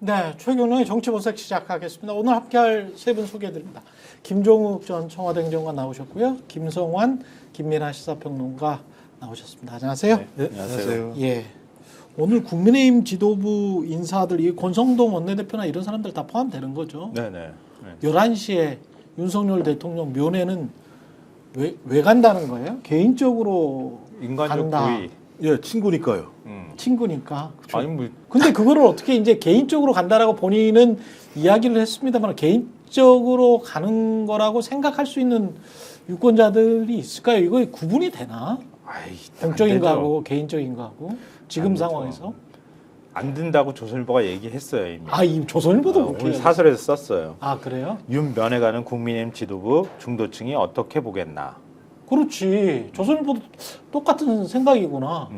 네, 최경영의 정치본색 시작하겠습니다. 오늘 함께할 세 분 소개해드립니다. 김종욱 전 청와대 행정관 나오셨고요. 김성환, 김민하 시사평론가 나오셨습니다. 안녕하세요. 네, 안녕하세요. 예, 오늘 국민의힘 지도부 인사들, 이 권성동 원내대표나 이런 사람들 다 포함되는 거죠. 네네. 11시에 윤석열 대통령 면회는 왜 간다는 거예요? 개인적으로 인간적 간다. 고의. 예, 친구니까요. 친구니까. 아니 뭐 근데 그거를 어떻게 이제 개인적으로 간다라고 본인은 이야기를 했습니다만 개인적으로 가는 거라고 생각할 수 있는 유권자들이 있을까요? 이거 구분이 되나? 아이, 공적인 안 되죠. 거하고 개인적인 거하고 지금 안 되죠. 상황에서. 안 된다고 조선일보가 얘기했어요 이미. 아, 이 조선일보도 오늘 그렇게. 사설에서 썼어요. 아, 그래요? 윤면회 가는 국민의힘 지도부 중도층이 어떻게 보겠나. 그렇지. 조선일보도 똑같은 생각이구나.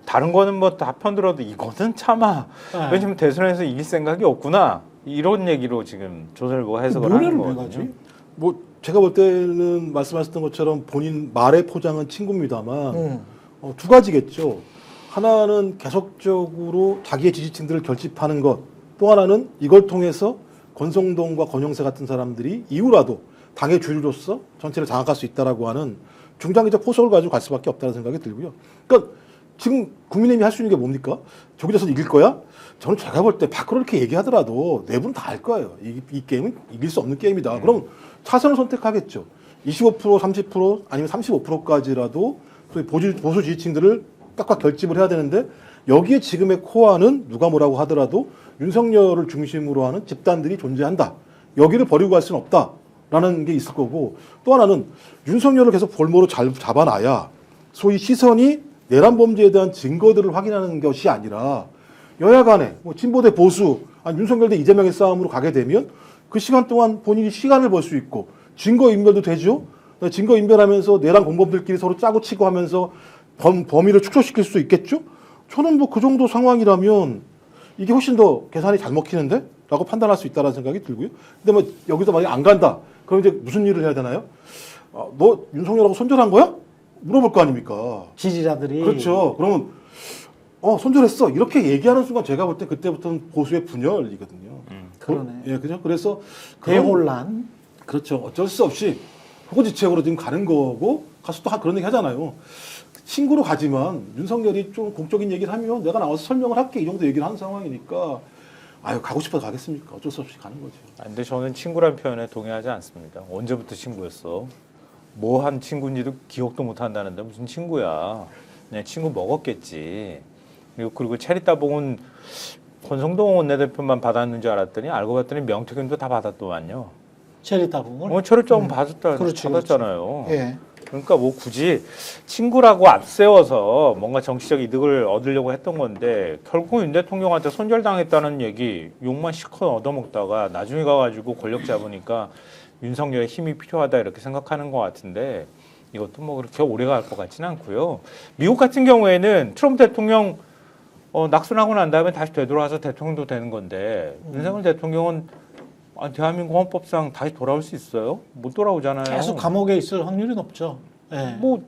다른 거는 뭐 다 편들어도 이거는 참아. 네. 왜냐면 대선에서 이길 생각이 없구나. 이런 얘기로 지금 조선일보가 해석을 하는 면회를 왜 거거든요. 가지? 뭐 제가 볼 때는 말씀하셨던 것처럼 본인 말의 포장은 친구입니다만 두 가지겠죠. 하나는 계속적으로 자기의 지지층들을 결집하는 것. 또 하나는 이걸 통해서 권성동과 권영세 같은 사람들이 이후라도 당의 주류로서 전체를 장악할 수 있다라고 하는 중장기적 포석을 가지고 갈 수밖에 없다는 생각이 들고요. 그러니까 지금 국민의힘이 할 수 있는 게 뭡니까? 저기 가서 이길 거야? 저는 제가 볼 때 밖으로 이렇게 얘기하더라도 내부는 다 알 거예요. 이 게임은 이길 수 없는 게임이다. 그럼 차선을 선택하겠죠. 25%, 30% 아니면 35%까지라도 보수 지지층들을 꽉꽉 결집을 해야 되는데 여기에 지금의 코어는 누가 뭐라고 하더라도 윤석열을 중심으로 하는 집단들이 존재한다. 여기를 버리고 갈 수는 없다라는 게 있을 거고 또 하나는 윤석열을 계속 볼모로 잘 잡아놔야 소위 시선이 내란 범죄에 대한 증거들을 확인하는 것이 아니라 여야 간에 뭐 진보 대 보수 아니 윤석열 대 이재명의 싸움으로 가게 되면 그 시간 동안 본인이 시간을 벌 수 있고 증거 인멸도 되죠. 증거 인멸하면서 내란 공범들끼리 서로 짜고 치고 하면서 범위를 축소시킬 수 있겠죠. 저는 뭐 그 정도 상황이라면 이게 훨씬 더 계산이 잘 먹히는데? 라고 판단할 수 있다는 생각이 들고요. 근데 뭐 여기서 만약에 안 간다. 그럼 이제 무슨 일을 해야 되나요? 너 윤석열하고 손절한 거야? 물어볼 거 아닙니까? 지지자들이. 그렇죠. 그러면 손절했어. 이렇게 얘기하는 순간 제가 볼 때 그때부터는 보수의 분열이거든요. 그러네. 예, 그죠? 그래서 대혼란. 그렇죠. 어쩔 수 없이 후보지책으로 지금 가는 거고 가서 또 그런 얘기 하잖아요. 친구로 가지만 윤석열이 좀 공적인 얘기를 하면 내가 나와서 설명을 할게 이 정도 얘기를 하는 상황이니까 가고 싶어서 가겠습니까? 어쩔 수 없이 가는 거죠. 근데 저는 친구란 표현에 동의하지 않습니다. 언제부터 친구였어? 뭐 한 친구인지도 기억도 못 한다는데 무슨 친구야? 그냥 친구 먹었겠지. 그리고 체리따봉은 권성동 원내대표만 받았는 줄 알았더니 알고 봤더니 명태균도 다 받았더만요. 체리따봉을. 체리따봉 그렇지, 받았잖아요. 예. 그러니까 뭐 굳이 친구라고 앞세워서 뭔가 정치적 이득을 얻으려고 했던 건데 결국 윤 대통령한테 손절당했다는 얘기 욕만 실컷 얻어먹다가 나중에 가가지고 권력 잡으니까 윤석열의 힘이 필요하다 이렇게 생각하는 것 같은데 이것도 뭐 그렇게 오래 갈 것 같지는 않고요. 미국 같은 경우에는 트럼프 대통령 낙선하고 난 다음에 다시 되돌아와서 대통령도 되는 건데 윤석열 대통령은 대한민국 헌법상 다시 돌아올 수 있어요? 못 돌아오잖아요. 계속 감옥에 있을 확률이 높죠. 예. 뭐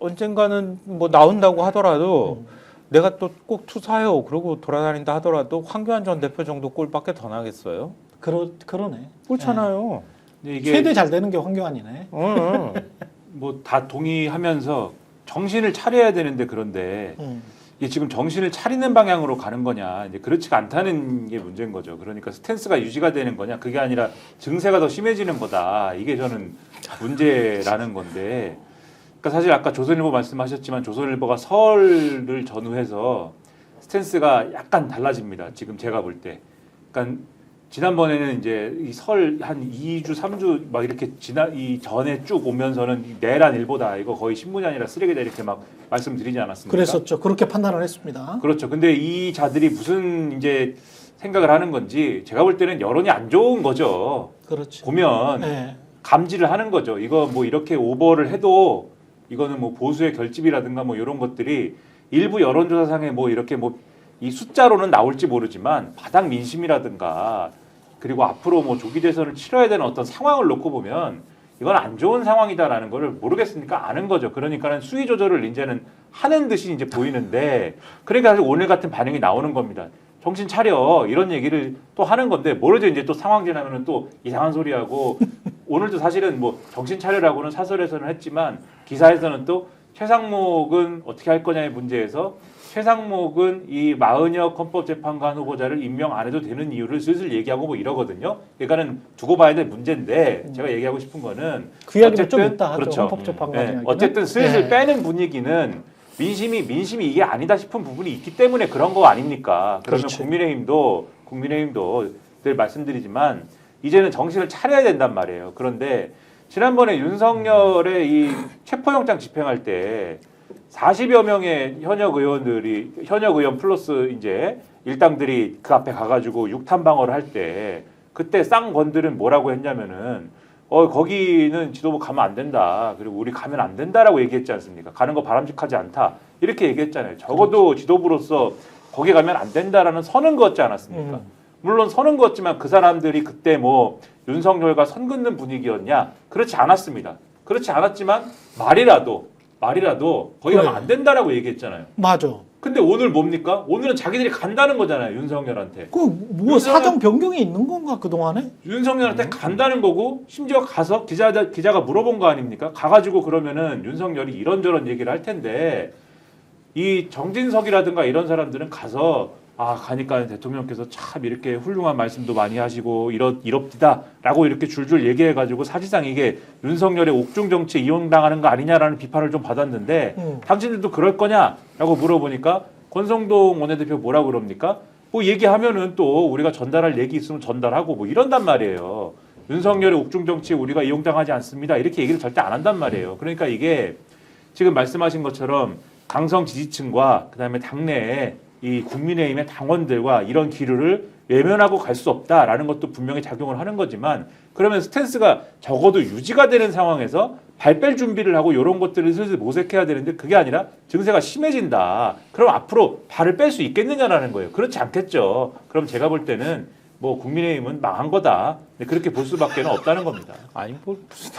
언젠가는 뭐 나온다고 하더라도 내가 또 꼭 투사해요. 그러고 돌아다닌다 하더라도 황교안 전 대표 정도 꼴밖에 더 나겠어요? 그러네. 그렇잖아요. 근데 이게 최대 잘 되는 게 황교안이네. 뭐 다 동의하면서 정신을 차려야 되는데 그런데 이게 지금 정신을 차리는 방향으로 가는 거냐 이제 그렇지가 않다는 게 문제인 거죠. 그러니까 스탠스가 유지가 되는 거냐 그게 아니라 증세가 더 심해지는 거다. 이게 저는 문제라는 건데 그러니까 사실 아까 조선일보 말씀하셨지만 조선일보가 설을 전후해서 스탠스가 약간 달라집니다. 지금 제가 볼 때. 그러니까 지난번에는 이제 이 설 한 2주, 3주 막 이렇게 이 전에 쭉 오면서는 내란 일보다 이거 거의 신문이 아니라 쓰레기다 이렇게 막 말씀드리지 않았습니까? 그랬었죠. 그렇게 판단을 했습니다. 그렇죠. 근데 이 자들이 무슨 이제 생각을 하는 건지 제가 볼 때는 여론이 안 좋은 거죠. 그렇죠. 보면 네. 감지를 하는 거죠. 이거 뭐 이렇게 오버를 해도 이거는 뭐 보수의 결집이라든가 뭐 이런 것들이 일부 여론조사상에 뭐 이렇게 뭐 이 숫자로는 나올지 모르지만 바닥 민심이라든가 그리고 앞으로 뭐 조기 대선을 치러야 되는 어떤 상황을 놓고 보면 이건 안 좋은 상황이다라는 거를 모르겠으니까 아는 거죠. 그러니까는 수위 조절을 이제는 하는 듯이 이제 보이는데 그러니까 사실 오늘 같은 반응이 나오는 겁니다. 정신 차려 이런 얘기를 또 하는 건데 모르죠. 이제 또 상황 지나면은 또 이상한 소리 하고 오늘도 사실은 뭐 정신 차려라고는 사설에서는 했지만 기사에서는 또 최상목은 어떻게 할 거냐의 문제에서 최상목은 이 마은혁 헌법재판관 후보자를 임명 안 해도 되는 이유를 슬슬 얘기하고 뭐 이러거든요. 그러니까는 두고 봐야 될 문제인데 제가 얘기하고 싶은 거는 그 이야기는 좀 이따 하죠. 그렇죠. 헌법재판관 네, 이야기는. 어쨌든 슬슬 네. 빼는 분위기는 민심이 이게 아니다 싶은 부분이 있기 때문에 그런 거 아닙니까? 그러면 그렇지. 국민의힘도 늘 말씀드리지만 이제는 정신을 차려야 된단 말이에요. 그런데 지난번에 윤석열의 이 체포영장 집행할 때 40여 명의 현역 의원 플러스 이제 일당들이 그 앞에 가가지고 육탄 방어를 할 때 그때 쌍건들은 뭐라고 했냐면은 거기는 지도부 가면 안 된다. 그리고 우리 가면 안 된다라고 얘기했지 않습니까? 가는 거 바람직하지 않다. 이렇게 얘기했잖아요. 적어도 지도부로서 거기 가면 안 된다라는 선은 그었지 않았습니까? 물론 선은 그었지만 그 사람들이 그때 뭐 윤석열과 선 긋는 분위기였냐? 그렇지 않았습니다. 그렇지 않았지만 말이라도 거기 가면 안 된다라고 얘기했잖아요. 맞아. 근데 오늘 뭡니까? 오늘은 자기들이 간다는 거잖아요. 윤석열한테. 그 뭐 사정 변경이 있는 건가 그 동안에? 윤석열한테 간다는 거고 심지어 가서 기자가 물어본 거 아닙니까? 가가지고 그러면은 윤석열이 이런저런 얘기를 할 텐데 이 정진석이라든가 이런 사람들은 가서 가니까 대통령께서 참 이렇게 훌륭한 말씀도 많이 하시고 이럽디다라고 이렇게 줄줄 얘기해가지고 사실상 이게 윤석열의 옥중 정치에 이용당하는 거 아니냐라는 비판을 좀 받았는데 당신들도 그럴 거냐라고 물어보니까 권성동 원내대표 뭐라 그럽니까? 뭐 얘기하면은 또 우리가 전달할 얘기 있으면 전달하고 뭐 이런단 말이에요. 윤석열의 옥중 정치에 우리가 이용당하지 않습니다. 이렇게 얘기를 절대 안 한단 말이에요. 그러니까 이게 지금 말씀하신 것처럼 당성 지지층과 그다음에 당내에 이 국민의힘의 당원들과 이런 기류를 외면하고 갈 수 없다라는 것도 분명히 작용을 하는 거지만 그러면 스탠스가 적어도 유지가 되는 상황에서 발 뺄 준비를 하고 이런 것들을 슬슬 모색해야 되는데 그게 아니라 증세가 심해진다. 그럼 앞으로 발을 뺄 수 있겠느냐라는 거예요. 그렇지 않겠죠. 그럼 제가 볼 때는 뭐 국민의힘은 망한 거다. 그렇게 볼 수밖에 없다는 겁니다. 아니 뭐 무슨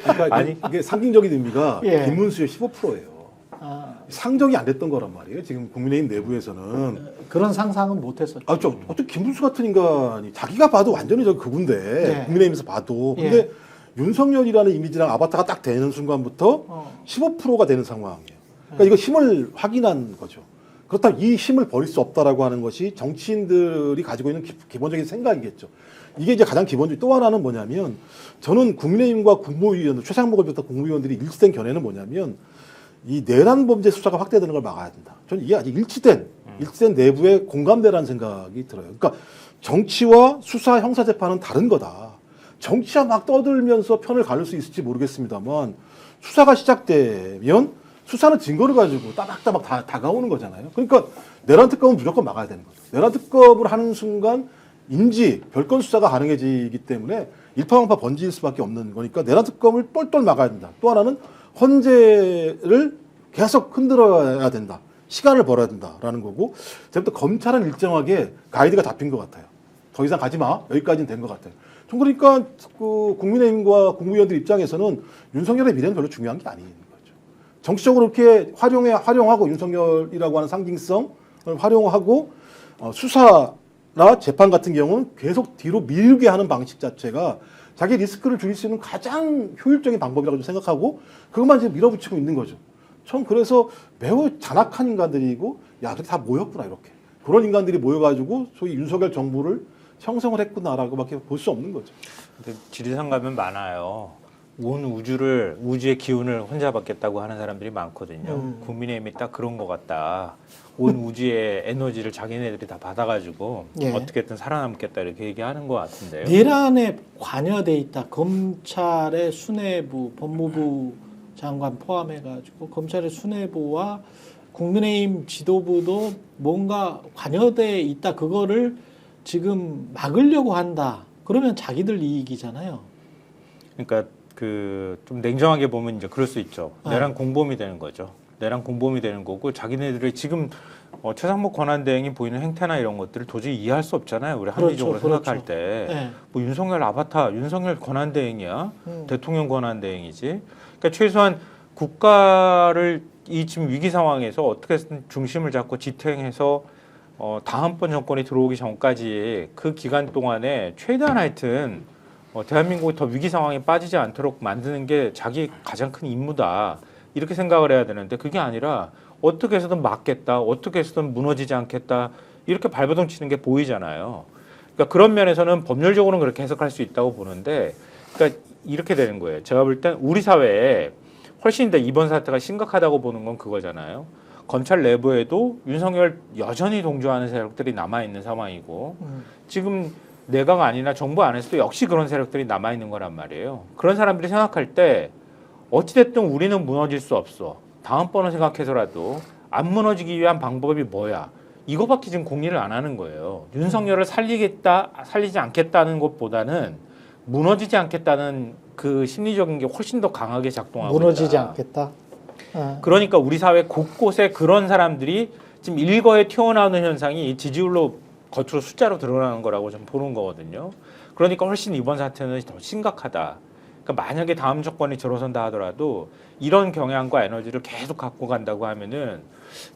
그러니까 이게 상징적인 의미가 예. 김문수의 15%예요. 상정이 안 됐던 거란 말이에요. 지금 국민의힘 내부에서는. 그런 상상은 못했었죠. 어떻게 김문수 같은 인간이 자기가 봐도 완전히 그분데 네. 국민의힘에서 봐도 근데 윤석열이라는 이미지랑 아바타가 딱 되는 순간부터 15%가 되는 상황이에요. 그러니까 이거 힘을 확인한 거죠. 그렇다면 이 힘을 버릴 수 없다라고 하는 것이 정치인들이 가지고 있는 기본적인 생각이겠죠. 이게 이제 가장 기본적인 또 하나는 뭐냐면 저는 국민의힘과 국무위원 최상목을 비롯한 국무위원들이 일치된 견해는 뭐냐면 이 내란 범죄 수사가 확대되는 걸 막아야 된다. 저는 이게 아직 일치된 내부의 공감대라는 생각이 들어요. 그러니까 정치와 수사 형사 재판은 다른 거다. 정치와 막 떠들면서 편을 가를 수 있을지 모르겠습니다만 수사가 시작되면 수사는 증거를 가지고 따박따박 다가오는 거잖아요. 그러니까 내란 특검은 무조건 막아야 되는 거죠. 내란 특검을 하는 순간 별건 수사가 가능해지기 때문에 일파만파 번질 수밖에 없는 거니까 내란 특검을 똘똘 막아야 된다. 또 하나는 헌재를 계속 흔들어야 된다. 시간을 벌어야 된다라는 거고 제부터 검찰은 일정하게 가이드가 잡힌 것 같아요. 더 이상 가지 마. 여기까지는 된 것 같아요. 좀 그러니까 그 국민의힘과 국무위원들 입장에서는 윤석열의 미래는 별로 중요한 게 아닌 거죠. 정치적으로 이렇게 활용하고 윤석열이라고 하는 상징성을 활용하고 수사나 재판 같은 경우는 계속 뒤로 밀게 하는 방식 자체가 자기 리스크를 줄일 수 있는 가장 효율적인 방법이라고 생각하고 그것만 지금 밀어붙이고 있는 거죠. 전 그래서 매우 잔악한 인간들이고 다 모였구나 이렇게. 그런 인간들이 모여가지고 소위 윤석열 정부를 형성을 했구나라고밖에 볼 수 없는 거죠. 근데 지리산 가면 많아요. 온 우주의 기운을 혼자 받겠다고 하는 사람들이 많거든요. 국민의힘이 딱 그런 것 같다. 온 우주의 에너지를 자기네들이 다 받아가지고 어떻게든 살아남겠다 이렇게 얘기하는 것 같은데요. 내란에 관여돼 있다. 검찰의 수뇌부, 법무부 장관 포함해가지고 검찰의 수뇌부와 국민의힘 지도부도 뭔가 관여돼 있다. 그거를 지금 막으려고 한다. 그러면 자기들 이익이잖아요. 그러니까 좀 냉정하게 보면 이제 그럴 수 있죠. 내란 공범이 되는 거죠. 내란 공범이 되는 거고 자기네들이 지금 최상목 권한대행이 보이는 행태나 이런 것들을 도저히 이해할 수 없잖아요. 우리 합리적으로 생각할 때. 뭐 윤석열 윤석열 권한대행이야. 대통령 권한대행이지. 그러니까 최소한 국가를 이 지금 위기 상황에서 어떻게 중심을 잡고 지탱해서 다음번 정권이 들어오기 전까지 그 기간 동안에 최대한 하여튼 대한민국이 더 위기 상황에 빠지지 않도록 만드는 게 자기 가장 큰 임무다. 이렇게 생각을 해야 되는데 그게 아니라 어떻게 해서든 막겠다. 어떻게 해서든 무너지지 않겠다. 이렇게 발버둥 치는 게 보이잖아요. 그러니까 그런 면에서는 법률적으로는 그렇게 해석할 수 있다고 보는데 그러니까 이렇게 되는 거예요. 제가 볼 땐 우리 사회에 훨씬 더 이번 사태가 심각하다고 보는 건 그거잖아요. 검찰 내부에도 윤석열 여전히 동조하는 세력들이 남아있는 상황이고 지금 내각 아니나 정부 안에서도 역시 그런 세력들이 남아있는 거란 말이에요. 그런 사람들이 생각할 때 어찌됐든 우리는 무너질 수 없어. 다음번을 생각해서라도 안 무너지기 위한 방법이 뭐야. 이거밖에 지금 공리를 안 하는 거예요. 윤석열을 살리겠다, 살리지 않겠다는 것보다는 무너지지 않겠다는 그 심리적인 게 훨씬 더 강하게 작동하고 무너지지 있다. 않겠다. 그러니까 우리 사회 곳곳에 그런 사람들이 지금 일거에 튀어나오는 현상이 지지율로 겉으로 숫자로 드러나는 거라고 좀 보는 거거든요. 그러니까 훨씬 이번 사태는 더 심각하다. 그러니까 만약에 다음 정권이 들어선다 하더라도 이런 경향과 에너지를 계속 갖고 간다고 하면은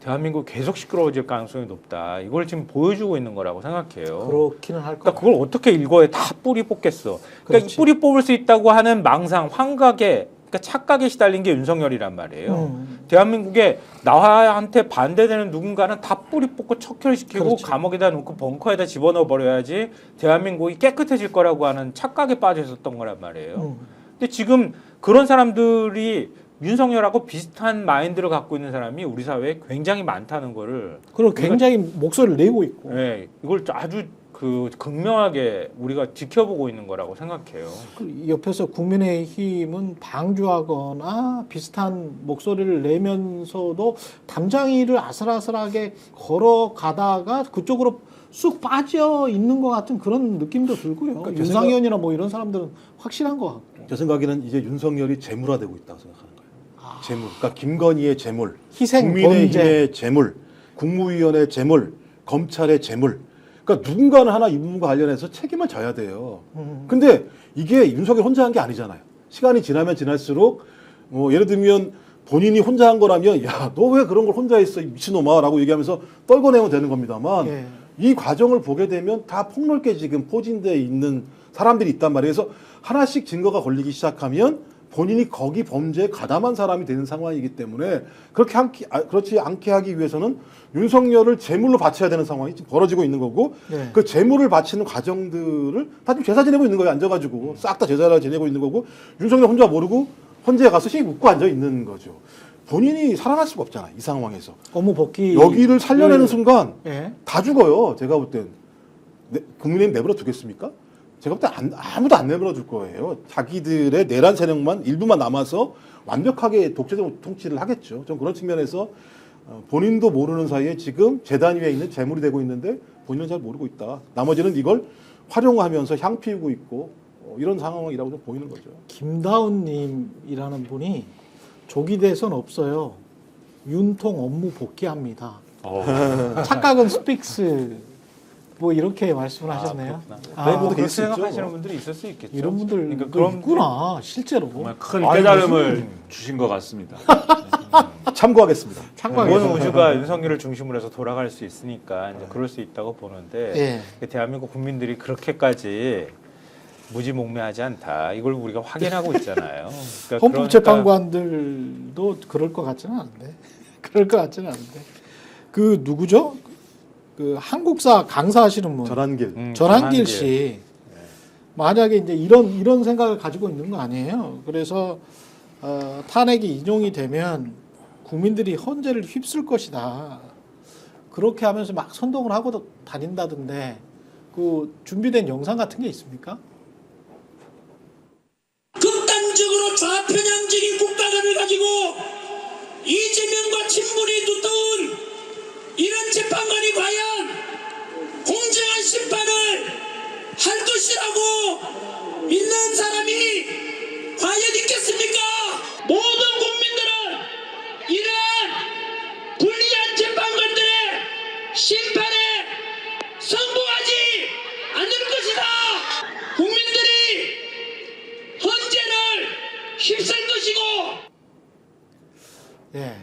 대한민국 계속 시끄러워질 가능성이 높다. 이걸 지금 보여주고 있는 거라고 생각해요. 그렇기는 할 것 그러니까 그걸 어떻게 일거에 다 뿌리 뽑겠어. 그러니까 이 뿌리 뽑을 수 있다고 하는 망상, 환각에 그러니까 착각에 시달린 게 윤석열이란 말이에요. 대한민국에 나한테 반대되는 누군가는 다 뿌리 뽑고 척결시키고 그렇지. 감옥에다 놓고 벙커에다 집어넣어 버려야지 대한민국이 깨끗해질 거라고 하는 착각에 빠져 있었던 거란 말이에요. 근데 지금 그런 사람들이 윤석열하고 비슷한 마인드를 갖고 있는 사람이 우리 사회에 굉장히 많다는 거를 그리고 굉장히 목소리를 내고 있고. 네, 이걸 아주 그 극명하게 우리가 지켜보고 있는 거라고 생각해요. 그 옆에서 국민의힘은 방주하거나 비슷한 목소리를 내면서도 담장이를 아슬아슬하게 걸어가다가 그쪽으로 쑥 빠져 있는 것 같은 그런 느낌도 들고요. 그러니까 윤상현이나 뭐 이런 사람들은 확실한 것 같고. 제 생각에는 이제 윤석열이 재물화되고 있다고 생각하는 거예요. 재물. 그러니까 김건희의 재물, 희생, 국민의힘의 재물, 국무위원회 재물, 검찰의 재물. 그러니까 누군가는 하나 이 부분과 관련해서 책임을 져야 돼요. 근데 이게 윤석열 혼자 한 게 아니잖아요. 시간이 지나면 지날수록 예를 들면 본인이 혼자 한 거라면 야, 너 왜 그런 걸 혼자 했어, 이 미친놈아 라고 얘기하면서 떨궈내면 되는 겁니다만 예. 이 과정을 보게 되면 다 폭넓게 지금 포진되어 있는 사람들이 있단 말이에요. 그래서 하나씩 증거가 걸리기 시작하면 본인이 거기 범죄에 가담한 사람이 되는 상황이기 때문에 그렇지 않게 하기 위해서는 윤석열을 제물로 바쳐야 되는 상황이 지금 벌어지고 있는 거고 네. 그 제물을 바치는 과정들을 다 지금 제사 지내고 있는 거예요. 앉아가지고 싹 다 제사를 지내고 있는 거고 윤석열 혼자 모르고 헌재에 가서 씩 웃고 앉아 있는 거죠. 본인이 살아날 수가 없잖아요. 이 상황에서. 업무 복귀. 여기를 살려내는 순간 예. 다 죽어요. 제가 볼 땐. 국민의힘 내버려 두겠습니까? 제가 볼 때 아무도 안 내버려 둘 거예요. 자기들의 내란 세력만 일부만 남아서 완벽하게 독재적 통치를 하겠죠. 좀 그런 측면에서 본인도 모르는 사이에 지금 재단 위에 있는 재물이 되고 있는데 본인은 잘 모르고 있다. 나머지는 이걸 활용하면서 향 피우고 있고 이런 상황이라고 좀 보이는 거죠. 김다운님이라는 분이 조기 대선 없어요. 윤통 업무 복귀합니다. 착각은 스픽스. 뭐 이렇게 말씀을 하셨네요. 뭐 그렇게 있을 수 있죠. 생각하시는 분들이 있을 수 있겠죠. 이런 분들 그러니까 그럼 있구나 실제로. 정말 큰 깨달음을 주신 것 같습니다. 참고하겠습니다. 이번 우주가 윤석열을 중심으로 해서 돌아갈 수 있으니까 이제 그럴 수 있다고 보는데 예. 대한민국 국민들이 그렇게까지 무지몽매하지 않다. 이걸 우리가 확인하고 있잖아요. 그러니까 헌법재판관들도 그럴 것 같지는 않은데. 그럴 것 같지는 않은데. 그 누구죠? 그 한국사 강사하시는 분. 전한길. 전한길 씨. 만약에 이제 이런 생각을 가지고 있는 거 아니에요. 그래서 탄핵이 인용이 되면 국민들이 헌재를 휩쓸 것이다. 그렇게 하면서 막 선동을 하고 다닌다던데 그 준비된 영상 같은 게 있습니까? 극단적으로 좌편향적인 국가관을 가지고 이재명과 친분이 두터운 이런 재판관이 과연 공정한 심판을 할 것이라고 믿는 사람이 과연 있겠습니까? 모든 국민들은 이러한 불리한 재판관들의 심판에 성공하지 않을 것이다. 국민들이 헌재를 휩쓸 것이고. 예.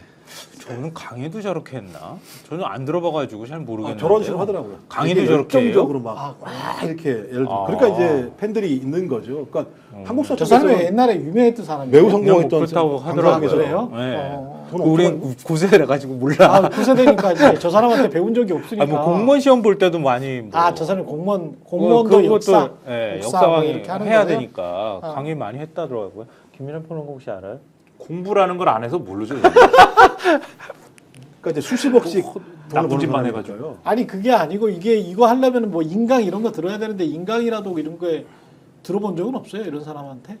저는 강의도 저렇게 했나? 저는 안 들어봐가지고 잘 모르겠는데. 저런 식으로 하더라고요. 강의도 되게 저렇게 해요? 열정적으로 막 이렇게 예를 들어. 아. 그러니까 이제 팬들이 있는 거죠. 그러니까 한국 저 사람에서 사람이 옛날에 유명했던 사람이에요. 매우 성공했던 그렇다고 강사가 하더라고요. 계세요. 그래요? 네. 우린 9세대라 가지고 몰라. 아, 9세대니까 이제 저 사람한테 배운 적이 없으니까. 뭐 공무원 시험 볼 때도 많이 뭐 아, 저 사람이 공무원도 역사, 예, 역사 역사 뭐 강의 이렇게 하는 해야 거예요? 되니까 어. 강의 많이 했다더라고요. 김민환 평론가 혹시 알아요? 공부라는 걸 안 해서 모르죠. 그러니까 이제 수십억씩 돈을 나쁜 버는 짓만 사람이니까요. 아니 그게 아니고 이거 하려면 뭐 인강 이런 거 들어야 되는데 인강이라도 이런 거에 들어본 적은 없어요 이런 사람한테.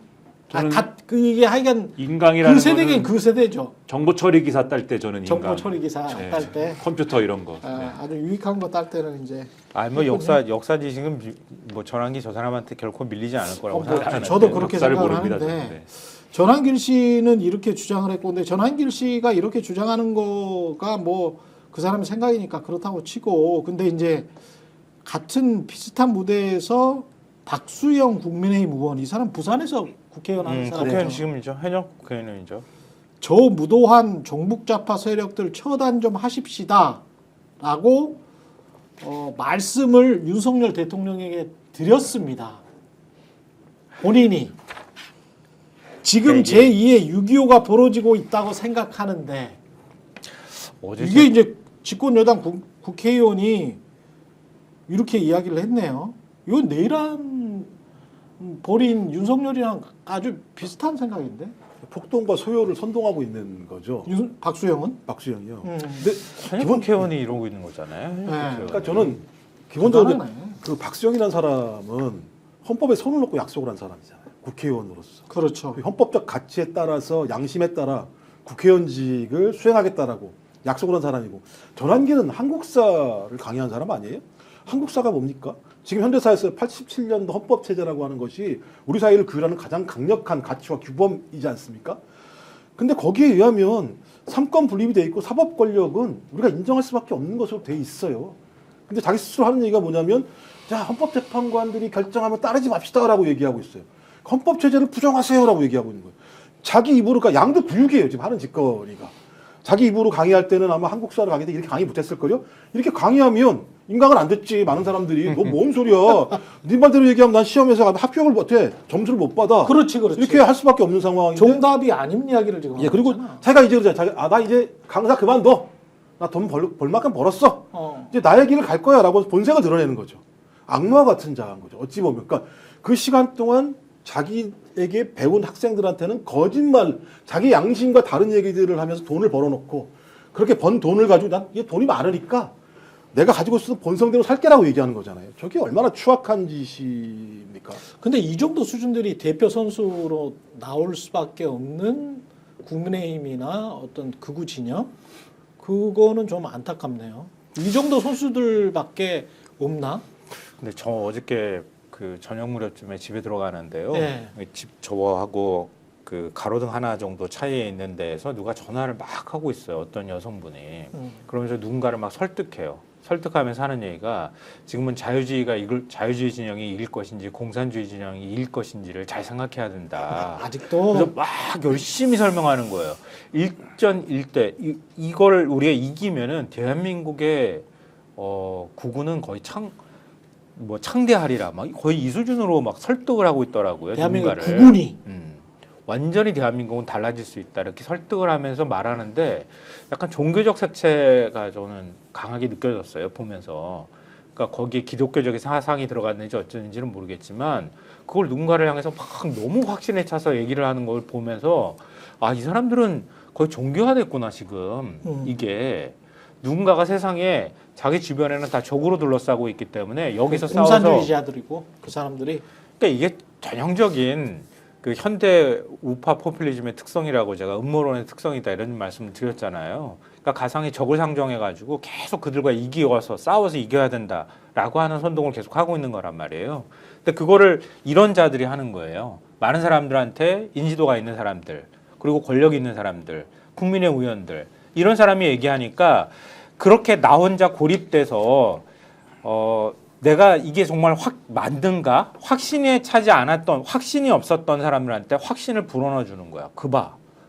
저는 이게 하여간 인강이라는 그 세대긴 거는 그 세대죠. 정보 처리 기사 딸 때 저는 인강. 정보 처리 기사 네. 딸 때. 컴퓨터 이런 거. 네. 아주 유익한 거 딸 때는 이제. 아니 뭐 역사 지식은 뭐 전환기 저 사람한테 결코 밀리지 않을 거라고 뭐 생각하는데. 저도 그렇게 역사를 생각을 모릅니다, 하는데 저는. 네. 전한길 씨는 이렇게 주장을 했고 근데 전한길 씨가 이렇게 주장하는 거가 뭐 그 사람의 생각이니까 그렇다고 치고 근데 이제 같은 비슷한 무대에서 박수영 국민의힘 의원 이 사람 부산에서 국회의원 하는 사람이죠. 국회의원 지금이죠. 현역 국회의원이죠. 저 무도한 종북좌파 세력들 처단 좀 하십시다라고 말씀을 윤석열 대통령에게 드렸습니다. 본인이 지금 제2의 6.25가 벌어지고 있다고 생각하는데 어제 이게 이제 집권 여당 국회의원이 이렇게 이야기를 했네요. 이건 내란 벌인 윤석열이랑 아주 비슷한 생각인데 폭동과 소요를 선동하고 있는 거죠. 박수영은? 박수영이요. 근데 현역 국회의원이 이러고 있는 거잖아요. 현역 국회의원. 그러니까 저는 기본적으로 대단하네. 그 박수영이라는 사람은 헌법에 손을 놓고 약속을 한 사람이잖아요. 국회의원으로서. 그렇죠. 그 헌법적 가치에 따라서 양심에 따라 국회의원직을 수행하겠다라고 약속을 한 사람이고 전환기는 한국사를 강의한 사람 아니에요? 한국사가 뭡니까? 지금 현대사에서 87년도 헌법체제라고 하는 것이 우리 사회를 규율하는 가장 강력한 가치와 규범이지 않습니까? 근데 거기에 의하면 삼권 분립이 돼 있고 사법 권력은 우리가 인정할 수밖에 없는 것으로 돼 있어요. 근데 자기 스스로 하는 얘기가 뭐냐면 자 헌법재판관들이 결정하면 따르지 맙시다라고 얘기하고 있어요. 헌법체제를 부정하세요라고 얘기하고 있는 거예요. 자기 입으로 그러니까 양도부육이에요 지금 하는 짓거리가. 자기 입으로 강의할 때는 아마 한국사를 강의할 때 이렇게 강의 못했을 거요. 이렇게 강의하면 인강은 안 됐지. 많은 사람들이 너 뭔 소리야. 네 말대로 얘기하면 난 시험에서 합격을 못해. 점수를 못 받아. 그렇지. 이렇게 할 수밖에 없는 상황인데. 정답이 아닌 이야기를 지금 예, 그리고 하고 있잖아. 자기가 이제 그러잖아. 나 이제 강사 그만둬. 나 돈 벌 만큼 벌었어. 이제 나의 길을 갈 거야라고 본색을 드러내는 거죠. 악마 같은 자한 거죠. 어찌 보면. 그러니까 그 시간 동안 자기에게 배운 학생들한테는 거짓말, 자기 양심과 다른 얘기들을 하면서 돈을 벌어놓고 그렇게 번 돈을 가지고 난 이게 돈이 많으니까 내가 가지고 있어서 본성대로 살게라고 얘기하는 거잖아요. 저게 얼마나 추악한 짓입니까? 근데 이 정도 수준들이 대표 선수로 나올 수밖에 없는 국민의힘이나 어떤 극우 진영 그거는 좀 안타깝네요. 이 정도 선수들밖에 없나? 근데 저 어저께 그 저녁 무렵쯤에 집에 들어가는데요. 네. 집 저하고 그 가로등 하나 정도 차이에 있는 데에서 누가 전화를 막 하고 있어요. 어떤 여성분이. 그러면서 누군가를 막 설득해요. 설득하면서 하는 얘기가 지금은 자유주의 진영이 이길 것인지 공산주의 진영이 이길 것인지를 잘 생각해야 된다. 아직도 그래서 막 열심히 설명하는 거예요. 일전일대 이걸 우리가 이기면은 대한민국의 국군은 거의 창대하리라 막 거의 이 수준으로 막 설득을 하고 있더라고요. 대한민국 누군가를. 국군이 완전히 대한민국은 달라질 수 있다 이렇게 설득을 하면서 말하는데 약간 종교적 색채가 저는 강하게 느껴졌어요 보면서. 그러니까 거기에 기독교적인 사상이 들어갔는지 어쩌는지는 모르겠지만 그걸 누군가를 향해서 막 너무 확신에 차서 얘기를 하는 걸 보면서 아, 이 사람들은 거의 종교화됐구나 지금. 이게 누군가가 세상에 자기 주변에는 다 적으로 둘러싸고 있기 때문에 여기서 싸워서 공산주의자들이고 그 사람들이 그러니까 이게 전형적인 그 현대 우파 포퓰리즘의 특성이라고 제가 음모론의 특성이다 이런 말씀을 드렸잖아요. 그러니까 가상의 적을 상정해가지고 계속 그들과 싸워서 이겨야 된다라고 하는 선동을 계속 하고 있는 거란 말이에요. 근데 그거를 이런 자들이 하는 거예요. 많은 사람들한테 인지도가 있는 사람들, 그리고 권력이 있는 사람들, 국민의 의원들 이런 사람이 얘기하니까 그렇게 나 혼자 고립돼서 내가 이게 정말 맞는가? 확신이 없었던 사람들한테 확신을 불어넣어 주는 거야.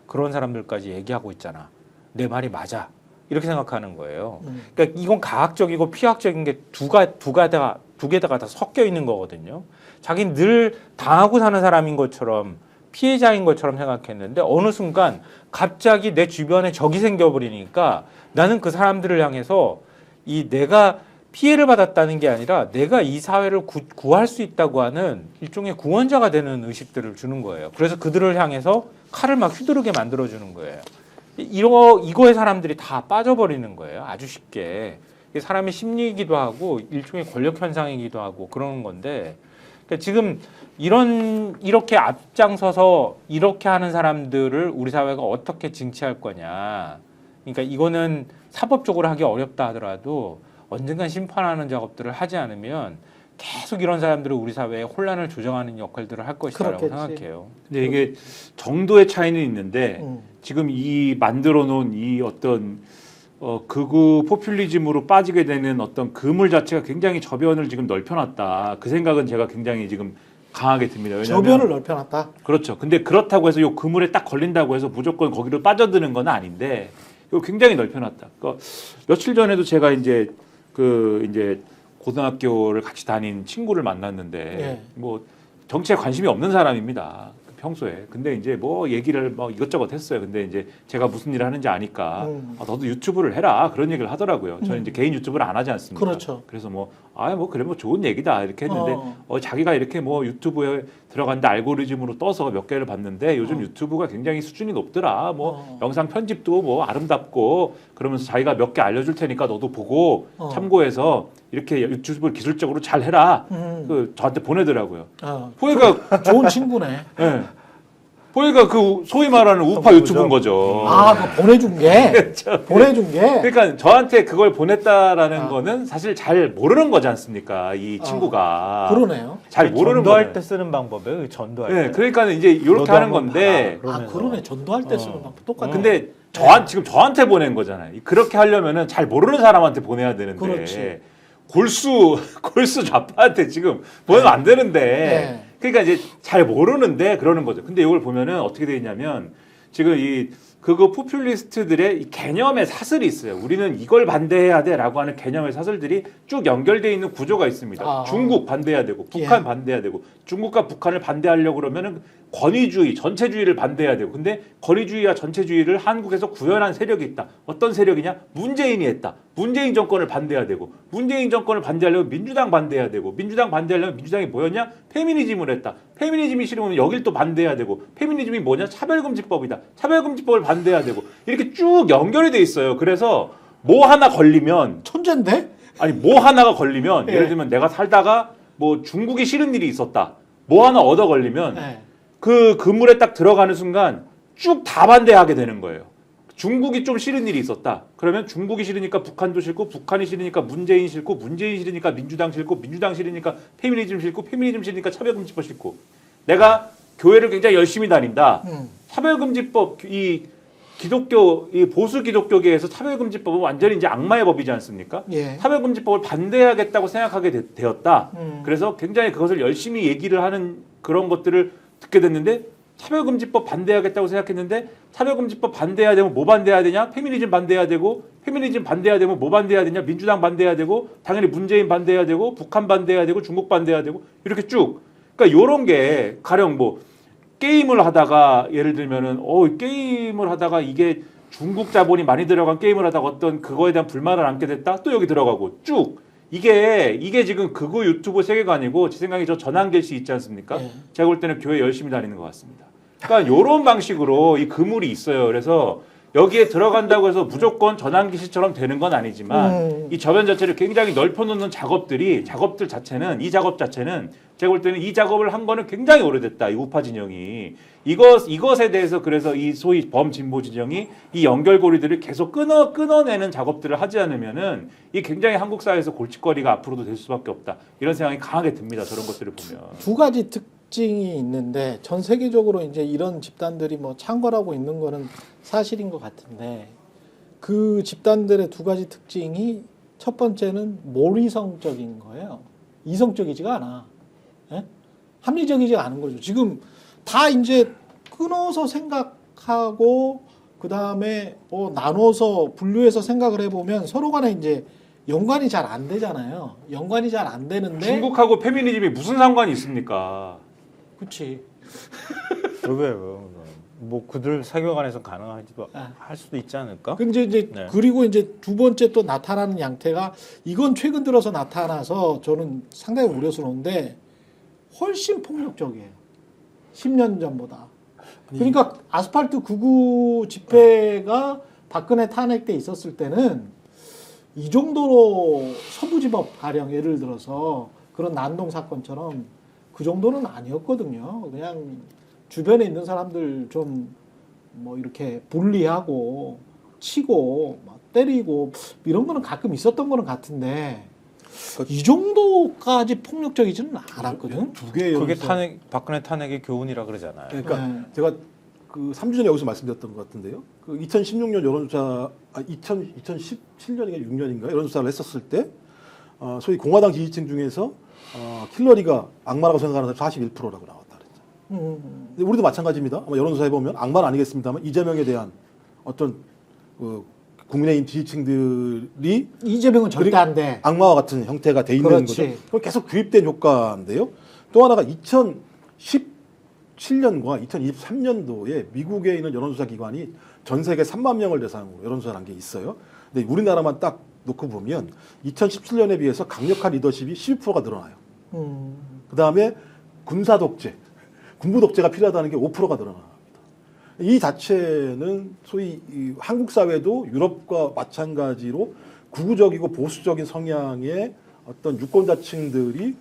그런 사람들까지 얘기하고 있잖아. 내 말이 맞아. 이렇게 생각하는 거예요. 그러니까 이건 가학적이고 피학적인 게 두 개다가 다 섞여 있는 거거든요. 자기는 늘 당하고 사는 사람인 것처럼 피해자인 것처럼 생각했는데 어느 순간 갑자기 내 주변에 적이 생겨버리니까 나는 그 사람들을 향해서 이 내가 피해를 받았다는 게 아니라 내가 이 사회를 구할 수 있다고 하는 일종의 구원자가 되는 의식들을 주는 거예요. 그래서 그들을 향해서 칼을 막 휘두르게 만들어주는 거예요. 이거에 사람들이 다 빠져버리는 거예요. 아주 쉽게. 이게 사람의 심리이기도 하고 일종의 권력 현상이기도 하고 그러는 건데 그러니까 지금 이렇게 앞장서서 이렇게 하는 사람들을 우리 사회가 어떻게 징치할 거냐. 그러니까 이거는 사법적으로 하기 어렵다 하더라도 언젠간 심판하는 작업들을 하지 않으면 계속 이런 사람들을 우리 사회에 혼란을 조정하는 역할들을 할 것이라고 그렇겠지. 생각해요. 근데 이게 정도의 차이는 있는데 지금 이 만들어 놓은 이 어떤 극우 포퓰리즘으로 빠지게 되는 어떤 그물 자체가 굉장히 저변을 지금 넓혀놨다. 그 생각은 제가 굉장히 지금 강하게 듭니다. 왜냐하면 저변을 넓혀놨다. 그렇죠. 근데 그렇다고 해서 요 그물에 딱 걸린다고 해서 무조건 거기로 빠져드는 건 아닌데 이거 굉장히 넓혀놨다. 그러니까 며칠 전에도 제가 이제 고등학교를 같이 다닌 친구를 만났는데 예. 뭐 정치에 관심이 없는 사람입니다. 평소에. 근데 이제 뭐 얘기를 뭐 이것저것 했어요. 근데 이제 제가 무슨 일을 하는지 아니까 너도 유튜브를 해라 그런 얘기를 하더라고요. 저는 이제 개인 유튜브를 안 하지 않습니까? 그렇죠. 그래서 그래 뭐 좋은 얘기다 이렇게 했는데 자기가 이렇게 뭐 유튜브에 들어갔는데 알고리즘으로 떠서 몇 개를 봤는데 요즘 유튜브가 굉장히 수준이 높더라. 뭐 영상 편집도 뭐 아름답고 그러면서 자기가 몇 개 알려줄 테니까 너도 보고 참고해서 이렇게 유튜브를 기술적으로 잘 해라. 그 저한테 보내더라고요. 보니까 좋은 친구네. 네. 보니까 그 소위 말하는 우파 유튜브인 거죠. 그거 보내준 게 보내준 게. 그러니까 저한테 그걸 보냈다라는 거는 사실 잘 모르는 거지 않습니까? 이 친구가. 그러네요. 잘 모르는 전도할 거예요. 때 쓰는 방법이에요. 전도할 네, 때. 그러니까 이제 이렇게 너도 하는 한번 건데. 봐라. 그러면서. 그러네. 전도할 때 쓰는 방법 똑같아. 근데 지금 저한테 보낸 거잖아요. 그렇게 하려면은 잘 모르는 사람한테 보내야 되는데. 그렇지. 골수 좌파한테 지금 보내면 안 되는데. 네. 그러니까 이제 잘 모르는데 그러는 거죠. 근데 이걸 보면은 어떻게 돼 있냐면 지금 이 그거 포퓰리스트들의 이 개념의 사슬이 있어요. 우리는 이걸 반대해야 돼라고 하는 개념의 사슬들이 쭉 연결돼 있는 구조가 있습니다. 중국 반대해야 되고 북한 반대해야 되고 중국과 북한을 반대하려고 그러면은 권위주의, 전체주의를 반대해야 되고 근데 권위주의와 전체주의를 한국에서 구현한 세력이 있다. 어떤 세력이냐? 문재인이 했다. 문재인 정권을 반대해야 되고 문재인 정권을 반대하려면 민주당 반대해야 되고 민주당 반대하려면 민주당이 뭐였냐? 페미니즘을 했다. 페미니즘이 싫으면 여길 또 반대해야 되고 페미니즘이 뭐냐? 차별금지법이다. 차별금지법을 반대해야 되고 이렇게 쭉 연결이 돼 있어요. 그래서 뭐 하나 걸리면 천재인데? 아니 뭐 하나가 걸리면 예. 예를 들면 내가 살다가 뭐 중국이 싫은 일이 있었다. 뭐 하나 얻어 걸리면 그 그물에 딱 들어가는 순간 쭉 다 반대하게 되는 거예요. 중국이 좀 싫은 일이 있었다. 그러면 중국이 싫으니까 북한도 싫고 북한이 싫으니까 문재인 싫고 문재인 싫으니까 민주당 싫고 민주당 싫으니까 페미니즘 싫고 페미니즘 싫으니까 차별금지법 싫고 내가 교회를 굉장히 열심히 다닌다. 차별금지법 이 기독교 이 보수 기독교계에서 차별금지법은 완전히 이제 악마의 법이지 않습니까? 예. 차별금지법을 반대하겠다고 생각하게 되었다. 그래서 굉장히 그것을 열심히 얘기를 하는 그런 것들을 듣게 됐는데 차별금지법 반대하겠다고 생각했는데 차별금지법 반대해야 되면 뭐 반대해야 되냐? 페미니즘 반대해야 되고 페미니즘 반대해야 되면 뭐 반대해야 되냐? 민주당 반대해야 되고 당연히 문재인 반대해야 되고 북한 반대해야 되고 중국 반대해야 되고 이렇게 쭉 그러니까 요런 게 가령 뭐 게임을 하다가 예를 들면은 게임을 하다가 이게 중국 자본이 많이 들어간 게임을 하다가 어떤 그거에 대한 불만을 안게 됐다 또 여기 들어가고 쭉 이게 지금 극우 유튜브 세계관이고 제 생각에 저 전환길씨 있지 않습니까? 제가 볼 때는 교회 열심히 다니는 것 같습니다. 그러니까 이런 방식으로 이 그물이 있어요. 그래서 여기에 들어간다고 해서 무조건 전환기시처럼 되는 건 아니지만 이 저변 자체를 굉장히 넓혀놓는 작업들 자체는 이 작업 자체는 제가 볼 때는 이 작업을 한 거는 굉장히 오래됐다. 이 우파 진영이 이것에 대해서 그래서 이 소위 범진보 진영이 이 연결고리들을 계속 끊어내는 작업들을 하지 않으면은 이 굉장히 한국 사회에서 골칫거리가 앞으로도 될 수밖에 없다. 이런 생각이 강하게 듭니다. 저런 것들을 보면 두 가지 특징이 있는데 전 세계적으로 이제 이런 집단들이 뭐 창궐하고 있는 거는 사실인 것 같은데 그 집단들의 두 가지 특징이 첫 번째는 몰이성적인 거예요. 이성적이지가 않아. 예? 합리적이지 않은 거죠. 지금 다 이제 끊어서 생각하고 그 다음에 나눠서 분류해서 생각을 해보면 서로 간에 이제 연관이 잘 안 되잖아요. 연관이 잘 안 되는데. 중국하고 페미니즘이 무슨 상관이 있습니까? 그렇지. 뭐 그들 사교관에서 가능하지도 아. 할 수도 있지 않을까? 근데 이제 네. 그리고 이제 두 번째 또 나타나는 양태가 이건 최근 들어서 나타나서 저는 상당히 우려스러운데 훨씬 폭력적이에요. 10년 전보다. 그러니까 아스팔트 99 집회가 박근혜 탄핵 때 있었을 때는 이 정도로 서부지법 가령 예를 들어서 그런 난동 사건처럼 그 정도는 아니었거든요. 그냥 주변에 있는 사람들 좀 뭐 이렇게 분리하고 치고 막 때리고 이런 거는 가끔 있었던 거는 같은데 이 정도까지 폭력적이지는 않았거든. 두 개의 그게 연쇄. 박근혜 탄핵의 교훈이라 그러잖아요. 그러니까 네. 제가 그 3주 전에 여기서 말씀드렸던 것 같은데요. 그 2016년 여론조사, 2017년인가 6년인가 여론조사를 했었을 때 소위 공화당 지지층 중에서 힐러리가 악마라고 생각하는 사람 41%라고 나왔다 그랬죠. 근데 우리도 마찬가지입니다. 아마 여론조사해 보면 악마는 아니겠습니다만 이재명에 대한 어떤 국민의힘 지지층들이 이재명은 절대 그리고 안 돼. 악마와 같은 형태가 돼 있는 그렇지. 거죠. 그럼 계속 주입된 효과인데요. 또 하나가 2017년과 2023년도에 미국에 있는 여론조사 기관이 전 세계 3만 명을 대상으로 여론조사를 한 게 있어요. 근데 우리나라만 딱 놓고 보면 2017년에 비해서 강력한 리더십이 12%가 늘어나요. 그 다음에 군사 독재, 군부 독재가 필요하다는 게 5%가 늘어납니다. 이 자체는 소위 이 한국 사회도 유럽과 마찬가지로 구구적이고 보수적인 성향의 어떤 유권자층들이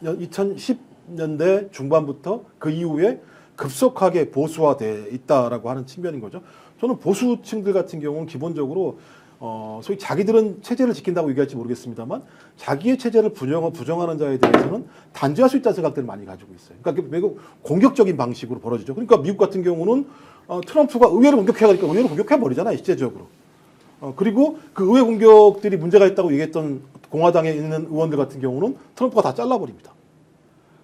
2010년대 중반부터 그 이후에 급속하게 보수화돼 있다라고 하는 측면인 거죠. 저는 보수층들 같은 경우는 기본적으로 소위 자기들은 체제를 지킨다고 얘기할지 모르겠습니다만 자기의 체제를 부정하는 자에 대해서는 단죄할 수 있다는 생각들을 많이 가지고 있어요. 그러니까 매우 공격적인 방식으로 벌어지죠. 그러니까 미국 같은 경우는 트럼프가 의회를 공격해가니까 의회를 공격해버리잖아요. 실제적으로. 그리고 그 의회 공격들이 문제가 있다고 얘기했던 공화당에 있는 의원들 같은 경우는 트럼프가 다 잘라버립니다.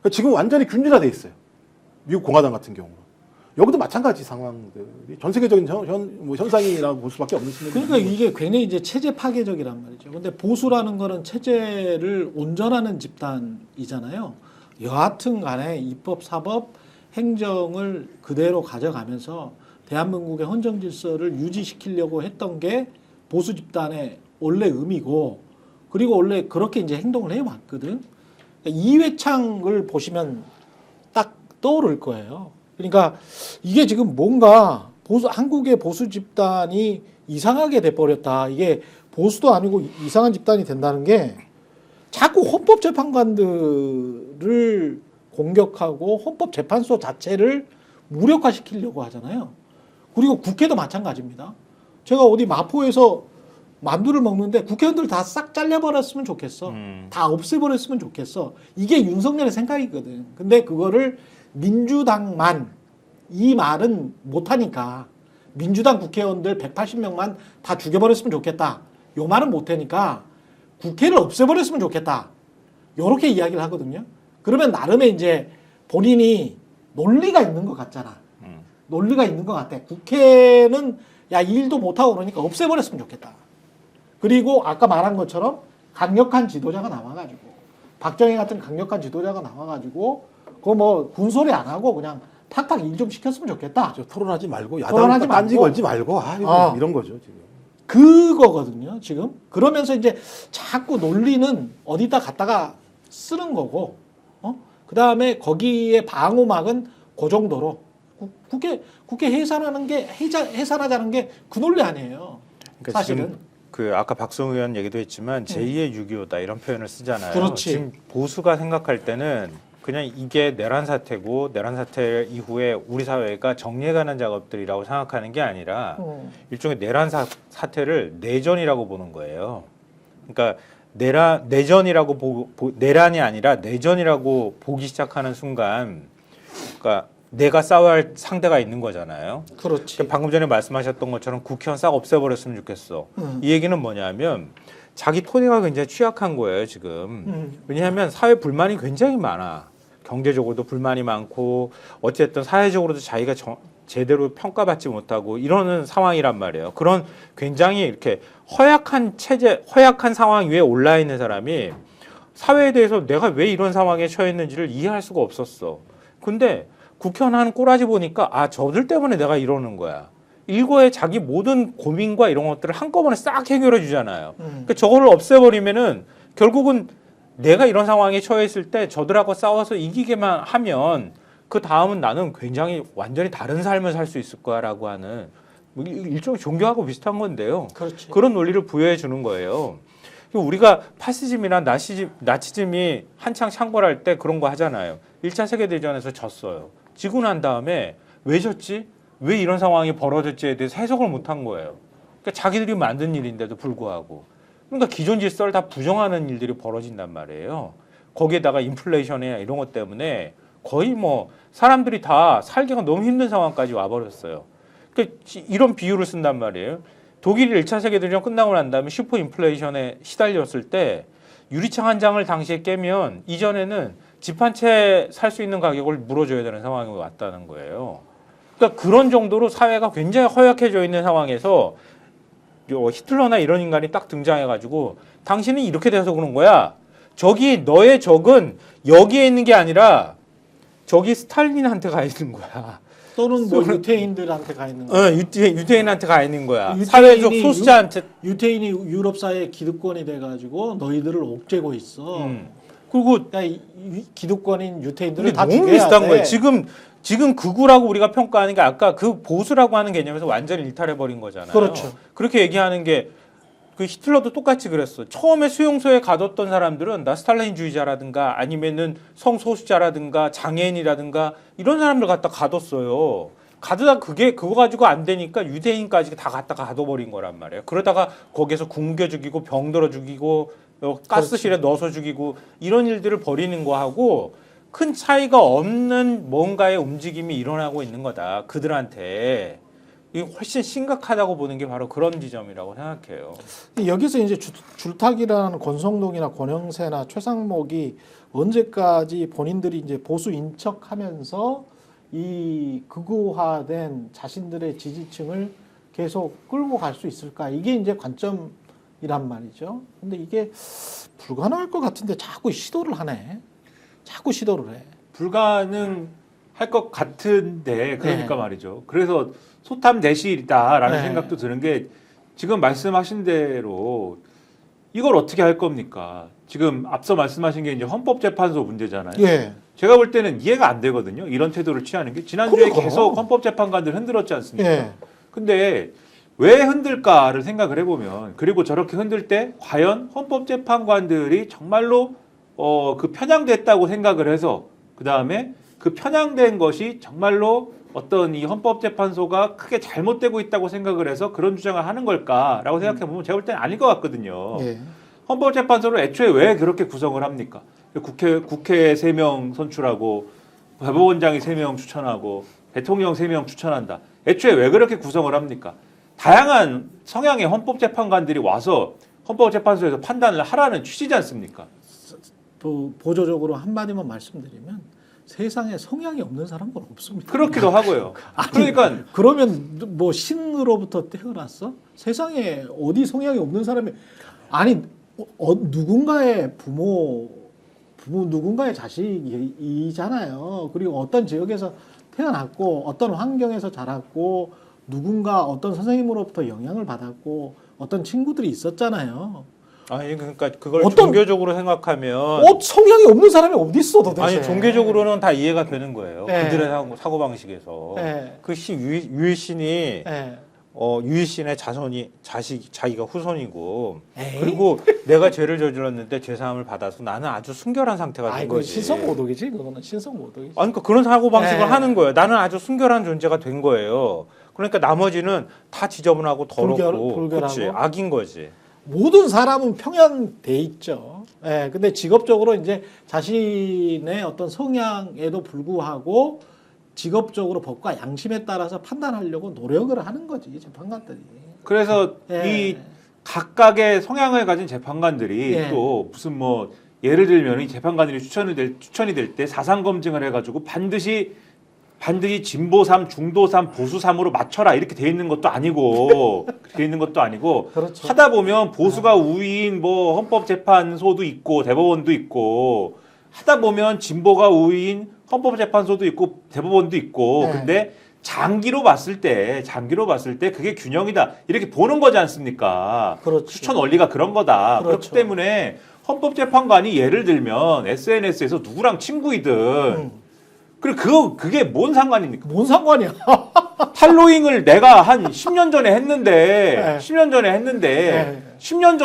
그러니까 지금 완전히 균질화돼 있어요. 미국 공화당 같은 경우는. 여기도 마찬가지 상황들이 전 세계적인 현상이라고 볼 수밖에 없는 측면이 그러니까 이게 굉장히 이제 체제 파괴적이란 말이죠. 근데 보수라는 거는 체제를 온전하는 집단이잖아요. 여하튼 간에 입법, 사법, 행정을 그대로 가져가면서 대한민국의 헌정 질서를 유지시키려고 했던 게 보수 집단의 원래 의미고 그리고 원래 그렇게 이제 행동을 해왔거든. 그러니까 이회창을 보시면 딱 떠오를 거예요. 그러니까 이게 지금 뭔가 한국의 보수 집단이 이상하게 돼버렸다. 이게 보수도 아니고 이상한 집단이 된다는 게 자꾸 헌법재판관들을 공격하고 헌법재판소 자체를 무력화시키려고 하잖아요. 그리고 국회도 마찬가지입니다. 제가 어디 마포에서 만두를 먹는데 국회의원들 다 싹 잘려버렸으면 좋겠어. 다 없애버렸으면 좋겠어. 이게 윤석열의 생각이거든. 근데 그거를 민주당만 이 말은 못하니까 민주당 국회의원들 180명만 다 죽여버렸으면 좋겠다. 요 말은 못하니까 국회를 없애버렸으면 좋겠다. 요렇게 이야기를 하거든요. 그러면 나름의 이제 본인이 논리가 있는 것 같잖아. 논리가 있는 것 같아. 국회는 야, 이 일도 못하고 그러니까 없애버렸으면 좋겠다. 그리고 아까 말한 것처럼 강력한 지도자가 나와가지고 박정희 같은 강력한 지도자가 나와가지고 그거 뭐 군소리 안 하고 그냥 탁탁 일 좀 시켰으면 좋겠다. 토론하지 말고 토론하지 야당 딴지 말고. 걸지 말고 이런 거죠 지금. 그거거든요, 지금. 그러면서 이제 자꾸 논리는 어디다 갖다가 쓰는 거고, 그 다음에 거기에 방어막은 그 정도로 국회 해산하자는 게 그 논리 아니에요. 그러니까 사실은. 지금 그 아까 박성 의원 얘기도 했지만 제2의 6.25다 이런 표현을 쓰잖아요. 그렇지. 지금 보수가 생각할 때는 그냥 이게 내란 사태고 내란 사태 이후에 우리 사회가 정리해가는 작업들이라고 생각하는 게 아니라 일종의 내란 사태를 내전이라고 보는 거예요. 그러니까 내전이라고 내란이 아니라 내전이라고 보기 시작하는 순간, 그러니까 내가 싸워야 할 상대가 있는 거잖아요. 그렇지. 그러니까 방금 전에 말씀하셨던 것처럼 국회의원 싹 없애버렸으면 좋겠어. 이 얘기는 뭐냐면 자기 토대가 굉장히 취약한 거예요 지금. 왜냐하면 사회 불만이 굉장히 많아. 경제적으로도 불만이 많고 어쨌든 사회적으로도 자기가 제대로 평가받지 못하고 이러는 상황이란 말이에요. 그런 굉장히 이렇게 허약한 체제, 허약한 상황 위에 올라 있는 사람이 사회에 대해서 내가 왜 이런 상황에 처했는지를 이해할 수가 없었어. 근데 국회의원 하는 꼬라지 보니까 아, 저들 때문에 내가 이러는 거야. 일거에 자기 모든 고민과 이런 것들을 한꺼번에 싹 해결해 주잖아요. 그러니까 저거를 없애버리면은 결국은 내가 이런 상황에 처해 있을 때 저들하고 싸워서 이기게만 하면 그 다음은 나는 굉장히 완전히 다른 삶을 살 수 있을 거야라고 하는 뭐 일종의 종교하고 비슷한 건데요. 그렇지. 그런 논리를 부여해 주는 거예요. 우리가 파시즘이나 나치즘이 한창 창궐할 때 그런 거 하잖아요. 1차 세계대전에서 졌어요. 지고 난 다음에 왜 졌지? 왜 이런 상황이 벌어졌지에 대해서 해석을 못한 거예요. 그러니까 자기들이 만든 일인데도 불구하고. 그러니까 기존 질서를 다 부정하는 일들이 벌어진단 말이에요. 거기에다가 인플레이션이나 이런 것 때문에 거의 뭐 사람들이 다 살기가 너무 힘든 상황까지 와버렸어요. 그러니까 이런 비유를 쓴단 말이에요. 독일이 1차 세계대전 끝나고 난 다음에 슈퍼 인플레이션에 시달렸을 때 유리창 한 장을 당시에 깨면 이전에는 집 한 채 살 수 있는 가격을 물어줘야 되는 상황이 왔다는 거예요. 그러니까 그런 정도로 사회가 굉장히 허약해져 있는 상황에서 히틀러나 이런 인간이 딱 등장해가지고 당신은 이렇게 돼서 그런 거야. 저기 너의 적은 여기에 있는 게 아니라 저기 스탈린한테 가 있는 거야. 또는 뭐 유태인들한테 가 있는 거야. 유태인한테 가 있는 거야. 유태인이 사회적 소수자한테. 유태인이 유럽 사회의 기득권이 돼가지고 너희들을 옥죄고 있어. 그리고 그러니까 기득권인 유태인들을 다 너무 죽여야 비슷한 돼. 거예요. 지금 극우라고 우리가 평가하는 게 아까 그 보수라고 하는 개념에서 완전히 일탈해 버린 거잖아요. 그렇죠. 그렇게 얘기하는 게 그 히틀러도 똑같이 그랬어. 처음에 수용소에 가뒀던 사람들은 나 스탈린주의자라든가 아니면은 성소수자라든가 장애인이라든가 이런 사람들 갖다 가뒀어요. 가두다 그거 가지고 안 되니까 유대인까지 다 갖다 가둬버린 거란 말이에요. 그러다가 거기에서 굶겨 죽이고 병들어 죽이고 가스실에 넣어서 죽이고 이런 일들을 벌이는 거하고 큰 차이가 없는 뭔가의 움직임이 일어나고 있는 거다. 그들한테. 이게 훨씬 심각하다고 보는 게 바로 그런 지점이라고 생각해요. 여기서 이제 줄타기라는 권성동이나 권영세나 최상목이 언제까지 본인들이 이제 보수 인척하면서 이 극우화된 자신들의 지지층을 계속 끌고 갈 수 있을까? 이게 이제 관점이란 말이죠. 근데 이게 불가능할 것 같은데 자꾸 시도를 하네. 자꾸 시도를 해. 불가능할 것 같은데 그러니까 네. 말이죠. 그래서 소탐대실이다라는 네. 생각도 드는 게 지금 말씀하신 대로 이걸 어떻게 할 겁니까? 지금 앞서 말씀하신 게 이제 헌법재판소 문제잖아요. 예. 제가 볼 때는 이해가 안 되거든요. 이런 태도를 취하는 게 지난주에 그러니까. 계속 헌법재판관들 흔들었지 않습니까? 예. 근데 왜 흔들까를 생각을 해보면 그리고 저렇게 흔들 때 과연 헌법재판관들이 정말로 그 편향됐다고 생각을 해서 그 다음에 그 편향된 것이 정말로 어떤 이 헌법재판소가 크게 잘못되고 있다고 생각을 해서 그런 주장을 하는 걸까라고 생각해 보면 제가 볼 때는 아닐 것 같거든요. 예. 헌법재판소를 애초에 왜 그렇게 구성을 합니까? 국회 3명 선출하고 대법원장이 3명 추천하고 대통령 3명 추천한다. 애초에 왜 그렇게 구성을 합니까? 다양한 성향의 헌법재판관들이 와서 헌법재판소에서 판단을 하라는 취지지 않습니까? 보조적으로 한마디만 말씀드리면 세상에 성향이 없는 사람은 없습니다. 그렇기도 하고요. 아니, 그러니까 그러면 뭐 신으로부터 태어났어? 세상에 어디 성향이 없는 사람이 아니 누군가의 부모 누군가의 자식이잖아요. 그리고 어떤 지역에서 태어났고 어떤 환경에서 자랐고 누군가 어떤 선생님으로부터 영향을 받았고 어떤 친구들이 있었잖아요. 아니 그러니까 그걸 어떤- 종교적으로 생각하면 성향이 없는 사람이 어디 있어 도대체? 아니 종교적으로는 다 이해가 되는 거예요. 네. 그들의 사고 방식에서 네. 그 유일신이 예. 유일신의 자기가 후손이고 에이? 그리고 내가 죄를 저질렀는데 죄사함을 받아서 나는 아주 순결한 상태가 된 아이 그 거지. 신성모독이지 그거는 신성모독이지. 아니 그러니까 그런 사고 방식을 네. 하는 거예요. 나는 아주 순결한 존재가 된 거예요. 그러니까 나머지는 다 지저분하고 더럽고 불결하고? 그렇지 악인 거지. 모든 사람은 평양돼 있죠. 예, 근데 직업적으로 이제 자신의 어떤 성향에도 불구하고 직업적으로 법과 양심에 따라서 판단하려고 노력을 하는 거지 재판관들이. 그래서 예. 이 각각의 성향을 가진 재판관들이 예. 또 무슨 뭐 예를 들면 이 재판관들이 추천이 될 때 사상 검증을 해가지고 반드시 반드시 진보 3, 중도 3, 보수 3으로 맞춰라 이렇게 돼 있는 것도 아니고 그렇죠. 하다 보면 보수가 우위인 뭐 헌법재판소도 있고 대법원도 있고 하다 보면 진보가 우위인 헌법재판소도 있고 대법원도 있고 네. 근데 장기로 봤을 때 그게 균형이다 이렇게 보는 거지 않습니까? 그렇죠. 추천 원리가 그런 거다. 그렇죠. 그렇기 때문에 헌법재판관이 예를 들면 SNS에서 누구랑 친구이든 그리고 그게 뭔 상관입니까? 뭔 상관이야? 팔로잉을 내가 한 10년 전에 했는데 네. 10년 전에 했는데 10년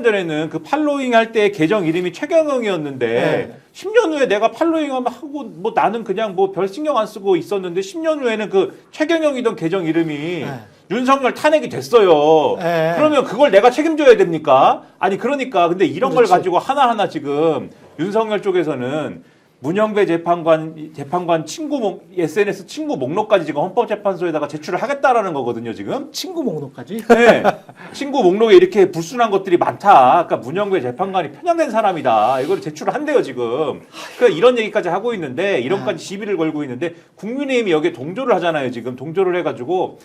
전에는 그 팔로잉 할 때 계정 이름이 최경영이었는데 네. 10년 후에 내가 팔로잉 하고 뭐 나는 그냥 뭐 별 신경 안 쓰고 있었는데 10년 후에는 그 최경영이던 계정 이름이 윤석열 탄핵이 됐어요. 네. 그러면 그걸 내가 책임져야 됩니까? 아니 그러니까 근데 이런 그렇지. 걸 가지고 하나하나 지금 윤석열 쪽에서는 문영배 재판관 SNS 친구 목록까지 지금 헌법재판소에다가 제출을 하겠다라는 거거든요, 지금. 친구 목록까지? 네. 친구 목록에 이렇게 불순한 것들이 많다. 그러니까 문영배 재판관이 편향된 사람이다. 이걸 제출을 한대요, 지금. 그러니까 이런 얘기까지 하고 있는데, 이런까지 시비를 걸고 있는데, 국민의힘이 여기에 동조를 하잖아요, 지금. 동조를 해가지고,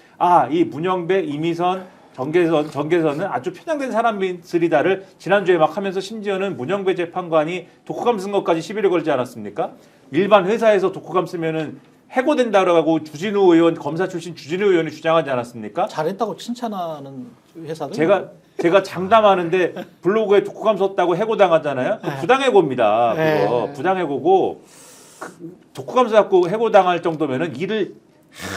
이 문영배, 이미선, 정계선은 아주 편향된 사람들이다를 지난주에 막 하면서 심지어는 문영배 재판관이 독후감 쓴 것까지 시비를 걸지 않았습니까? 일반 회사에서 독후감 쓰면은 해고된다라고 주진우 의원, 검사 출신 주진우 의원이 주장하지 않았습니까? 잘했다고 칭찬하는 회사들. 제가 장담하는데 블로그에 독후감 썼다고 해고당하잖아요. 그 부당해고입니다. 그거 부당해고고 독후감 써갖고 해고당할 정도면은 일을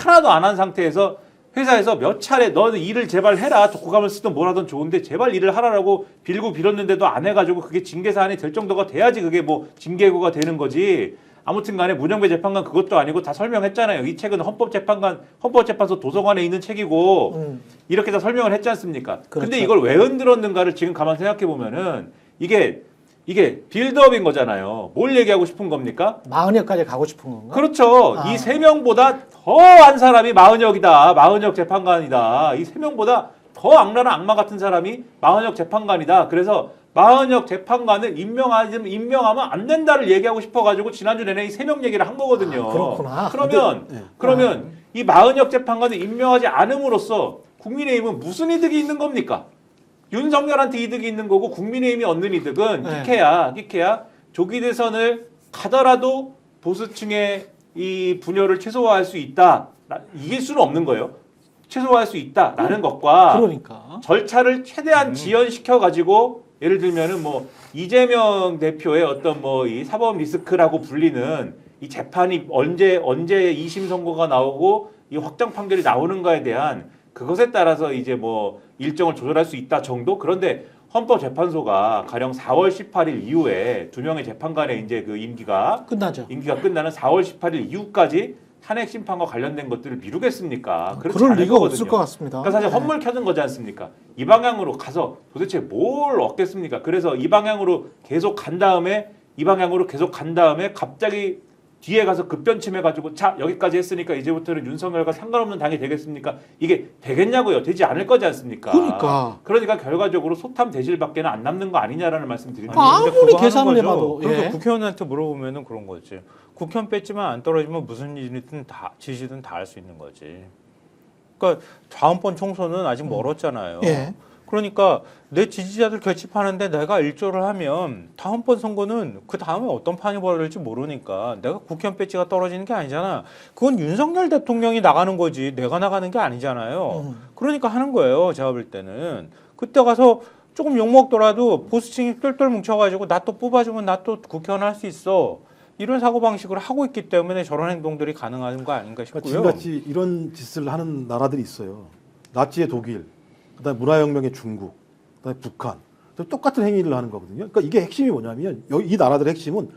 하나도 안 한 상태에서 회사에서 몇 차례 너는 일을 제발 해라 독후감을 쓰든 뭐라든 좋은데 제발 일을 하라라고 빌고 빌었는데도 안 해가지고 그게 징계 사안이 될 정도가 돼야지 그게 뭐 징계고가 되는 거지. 아무튼간에 문영배 재판관 그것도 아니고 다 설명했잖아요. 이 책은 헌법재판소 도서관에 있는 책이고 이렇게 다 설명을 했지 않습니까? 그렇죠. 근데 이걸 왜 흔들었는가를 지금 가만 생각해 보면은 이게 빌드업인 거잖아요. 뭘 얘기하고 싶은 겁니까? 마흔여까지 가고 싶은 건가? 그렇죠. 이 세 명보다 더 한 사람이 마흔혁이다. 마흔혁 재판관이다. 이 세 명보다 더 악랄한 악마 같은 사람이 마흔혁 재판관이다. 그래서 마흔혁 재판관을 임명하면 안 된다를 얘기하고 싶어가지고 지난주 내내 이 세 명 얘기를 한 거거든요. 그렇구나. 그러면 이 마흔혁 재판관을 임명하지 않음으로써 국민의힘은 무슨 이득이 있는 겁니까? 윤석열한테 이득이 있는 거고 국민의힘이 얻는 이득은 끼케야 조기 대선을 가더라도 보수층의 이 분열을 최소화할 수 있다. 이길 수는 없는 거예요. 최소화할 수 있다라는 것과 그러니까. 절차를 최대한 지연시켜 가지고 예를 들면은 뭐 이재명 대표의 어떤 뭐 이 사법 리스크라고 불리는 이 재판이 언제 2심 선고가 나오고 이 확정 판결이 나오는가에 대한 그것에 따라서 이제 뭐 일정을 조절할 수 있다 정도. 그런데 헌법재판소가 가령 4월 18일 이후에 두 명의 재판관의 이제 그 임기가 끝나는 4월 18일 이후까지 탄핵 심판과 관련된 것들을 미루겠습니까? 그럴 리가 없을 것 같습니다. 그러니까 사실 헛물 켜는 거지 않습니까? 이 방향으로 가서 도대체 뭘 얻겠습니까? 그래서 이 방향으로 계속 간 다음에 갑자기 뒤에 가서 급변침해가지고 자 여기까지 했으니까 이제부터는 윤석열과 상관없는 당이 되겠습니까? 이게 되겠냐고요? 되지 않을 거지 않습니까? 그러니까 결과적으로 소탐 대실밖에는 안 남는 거 아니냐라는 말씀 드리는 거예요. 아무리 계산을 해봐도. 그러니까 국회의원한테 물어보면은 그런 거지. 국회의원 뺐지만 안 떨어지면 무슨 일이든 다 지시든 다 할 수 있는 거지. 그러니까 다음번 총선은 아직 멀었잖아요. 그러니까 내 지지자들 결집하는데 내가 일조를 하면 다음번 선거는 그 다음에 어떤 판이 벌어질지 모르니까 내가 국회의원 배지가 떨어지는 게 아니잖아. 그건 윤석열 대통령이 나가는 거지 내가 나가는 게 아니잖아요. 그러니까 하는 거예요. 제가 볼 때는. 그때 가서 조금 욕먹더라도 보수층이 똘똘 뭉쳐가지고 나 또 뽑아주면 나 또 국회의원 할 수 있어. 이런 사고방식을 하고 있기 때문에 저런 행동들이 가능한 거 아닌가 싶고요. 지금같이 이런 짓을 하는 나라들이 있어요. 나치의 독일, 그다음에 문화혁명의 중국, 그다음에 북한. 똑같은 행위를 하는 거거든요. 그러니까 이게 핵심이 뭐냐면 이 나라들의 핵심은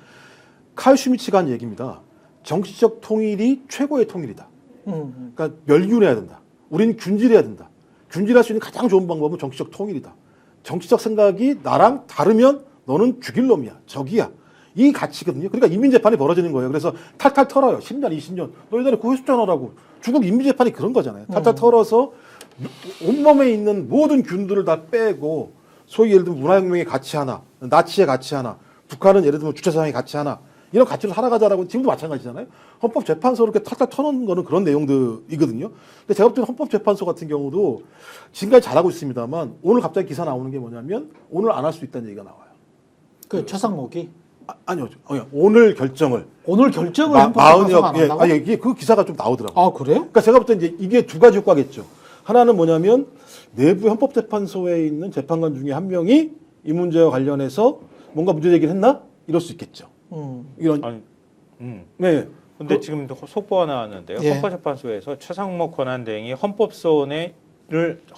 칼 슈미츠가 한 얘기입니다. 정치적 통일이 최고의 통일이다. 그러니까 멸균해야 된다. 우리는 균질해야 된다. 균질할 수 있는 가장 좋은 방법은 정치적 통일이다. 정치적 생각이 나랑 다르면 너는 죽일 놈이야. 적이야. 이 가치거든요. 그러니까 인민재판이 벌어지는 거예요. 그래서 탈탈 털어요. 10년, 20년. 너 예전에 그거 했었잖아라고. 중국 인민재판이 그런 거잖아요. 탈탈 털어서 온몸에 있는 모든 균들을 다 빼고 소위 예를 들면 문화혁명의 가치 하나, 나치의 가치 하나, 북한은 예를 들면 주체사상의 가치 하나 이런 가치로 살아가자라고 지금도 마찬가지잖아요. 헌법재판소로 이렇게 탁탁 쳐놓은 거는 그런 내용들이거든요. 근데 제가 볼 때는 헌법재판소 같은 경우도 지금까지 잘하고 있습니다만 오늘 갑자기 기사 나오는 게 뭐냐면 오늘 안 할 수 있다는 얘기가 나와요. 그 최상목이 아니요. 오늘 결정을 오늘 결정을 마흔역 안 한다고? 이게 그 기사가 좀 나오더라고요. 아 그래요? 그러니까 제가 볼 때 이제 이게 두 가지 효과겠죠. 하나는 뭐냐면 내부 헌법재판소에 있는 재판관 중에 한 명이 이 문제와 관련해서 뭔가 문제 제기를 했나? 이럴 수 있겠죠. 이런 아니, 네. 근데 지금 속보가 나왔는데요. 예. 헌법재판소에서 최상목 권한대행이 헌법소원을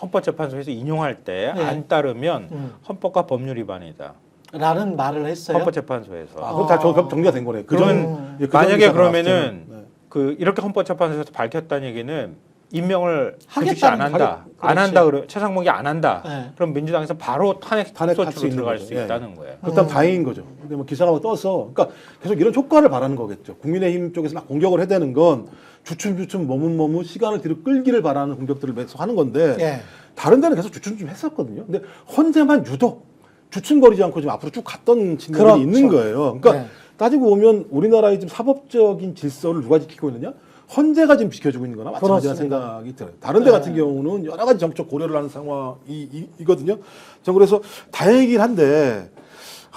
헌법재판소에서 인용할 때 예. 안 따르면 헌법과 법률 위반이다. 라는 말을 했어요. 헌법재판소에서. 그럼 다 정리가 된 거네요. 그러면 예, 그 만약에 기사가 그러면은 나왔을 때는. 네. 이렇게 헌법재판소에서 밝혔다는 얘기는 임명을 하겠다는 그렇지 안 한다. 그렇지. 안 한다. 그러면 최상목이 안 한다. 네. 그럼 민주당에서 바로 탄핵 소추로 수 있는 들어갈 거죠. 수 예. 있다는 거예요. 그렇다면 다행인 거죠. 근데 뭐 기사가 떠서, 그러니까 계속 이런 효과를 바라는 거겠죠. 국민의힘 쪽에서 막 공격을 해야 되는 건 주춤주춤 머뭇머뭇 시간을 뒤로 끌기를 바라는 공격들을 계속 하는 건데 예. 다른 데는 계속 주춤주춤 했었거든요. 근데 헌재만 유독 주춤거리지 않고 지금 앞으로 쭉 갔던 측면이 그렇죠. 있는 거예요. 그러니까 네. 따지고 보면 우리나라의 지금 사법적인 질서를 누가 지키고 있느냐? 헌재가 지금 지켜주고 있는 거나 마찬가지라는 그렇습니다. 생각이 들어요. 다른 데 네. 같은 경우는 여러 가지 정책 고려를 하는 상황이거든요. 전 그래서 다행이긴 한데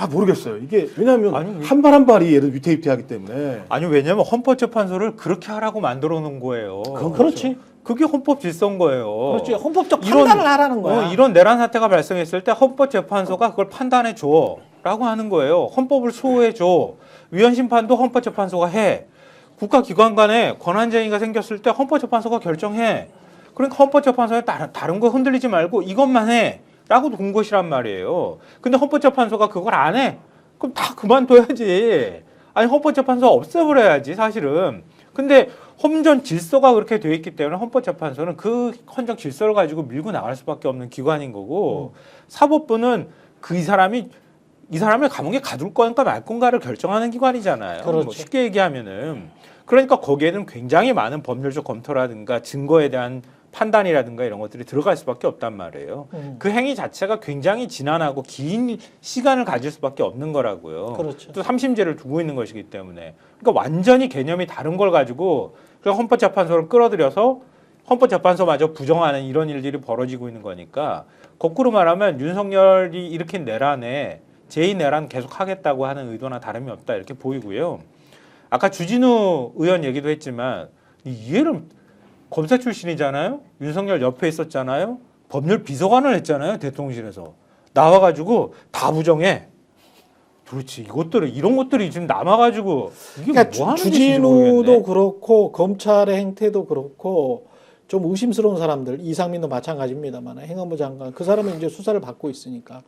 모르겠어요. 이게 왜냐하면 아니, 한 발 한 발이 얘를 위태위태하기 때문에 아니 왜냐면 헌법재판소를 그렇게 하라고 만들어 놓은 거예요. 그렇지. 그게 헌법 질서인 거예요. 그렇지. 헌법적 판단을 하라는 거야. 이런 내란 사태가 발생했을 때 헌법재판소가 그걸 판단해 줘라고 하는 거예요. 헌법을 수호해 줘. 위헌 심판도 헌법재판소가 해. 국가기관 간에 권한쟁의가 생겼을 때 헌법재판소가 결정해. 그러니까 헌법재판소에 다른 거 흔들리지 말고 이것만 해. 라고 둔 것이란 말이에요. 근데 헌법재판소가 그걸 안 해. 그럼 다 그만둬야지. 아니 헌법재판소 없애버려야지 사실은. 근데 헌정 질서가 그렇게 되어 있기 때문에 헌법재판소는 그 헌정 질서를 가지고 밀고 나갈 수밖에 없는 기관인 거고 사법부는 이 사람을 감옥에 가둘 건가 말 건가를 결정하는 기관이잖아요. 그렇죠. 뭐 쉽게 얘기하면은 그러니까 거기에는 굉장히 많은 법률적 검토라든가 증거에 대한 판단이라든가 이런 것들이 들어갈 수밖에 없단 말이에요. 그 행위 자체가 굉장히 지난하고 긴 시간을 가질 수밖에 없는 거라고요. 그렇죠. 또 3심제를 두고 있는 것이기 때문에. 그러니까 완전히 개념이 다른 걸 가지고 그냥 헌법재판소를 끌어들여서 헌법재판소마저 부정하는 이런 일들이 벌어지고 있는 거니까 거꾸로 말하면 윤석열이 일으킨 내란에 제2내란 계속 하겠다고 하는 의도나 다름이 없다 이렇게 보이고요. 아까 주진우 의원 얘기도 했지만 이해를 검사 출신이잖아요. 윤석열 옆에 있었잖아요. 법률 비서관을 했잖아요. 대통령실에서. 나와가지고 다 부정해. 그렇지. 이런 것들이 지금 남아가지고 이게 그러니까 뭐 하는 주진우도 그렇고 검찰의 행태도 그렇고 좀 의심스러운 사람들 이상민도 마찬가지입니다만 행안부 장관 그 사람은 이제 수사를 받고 있으니까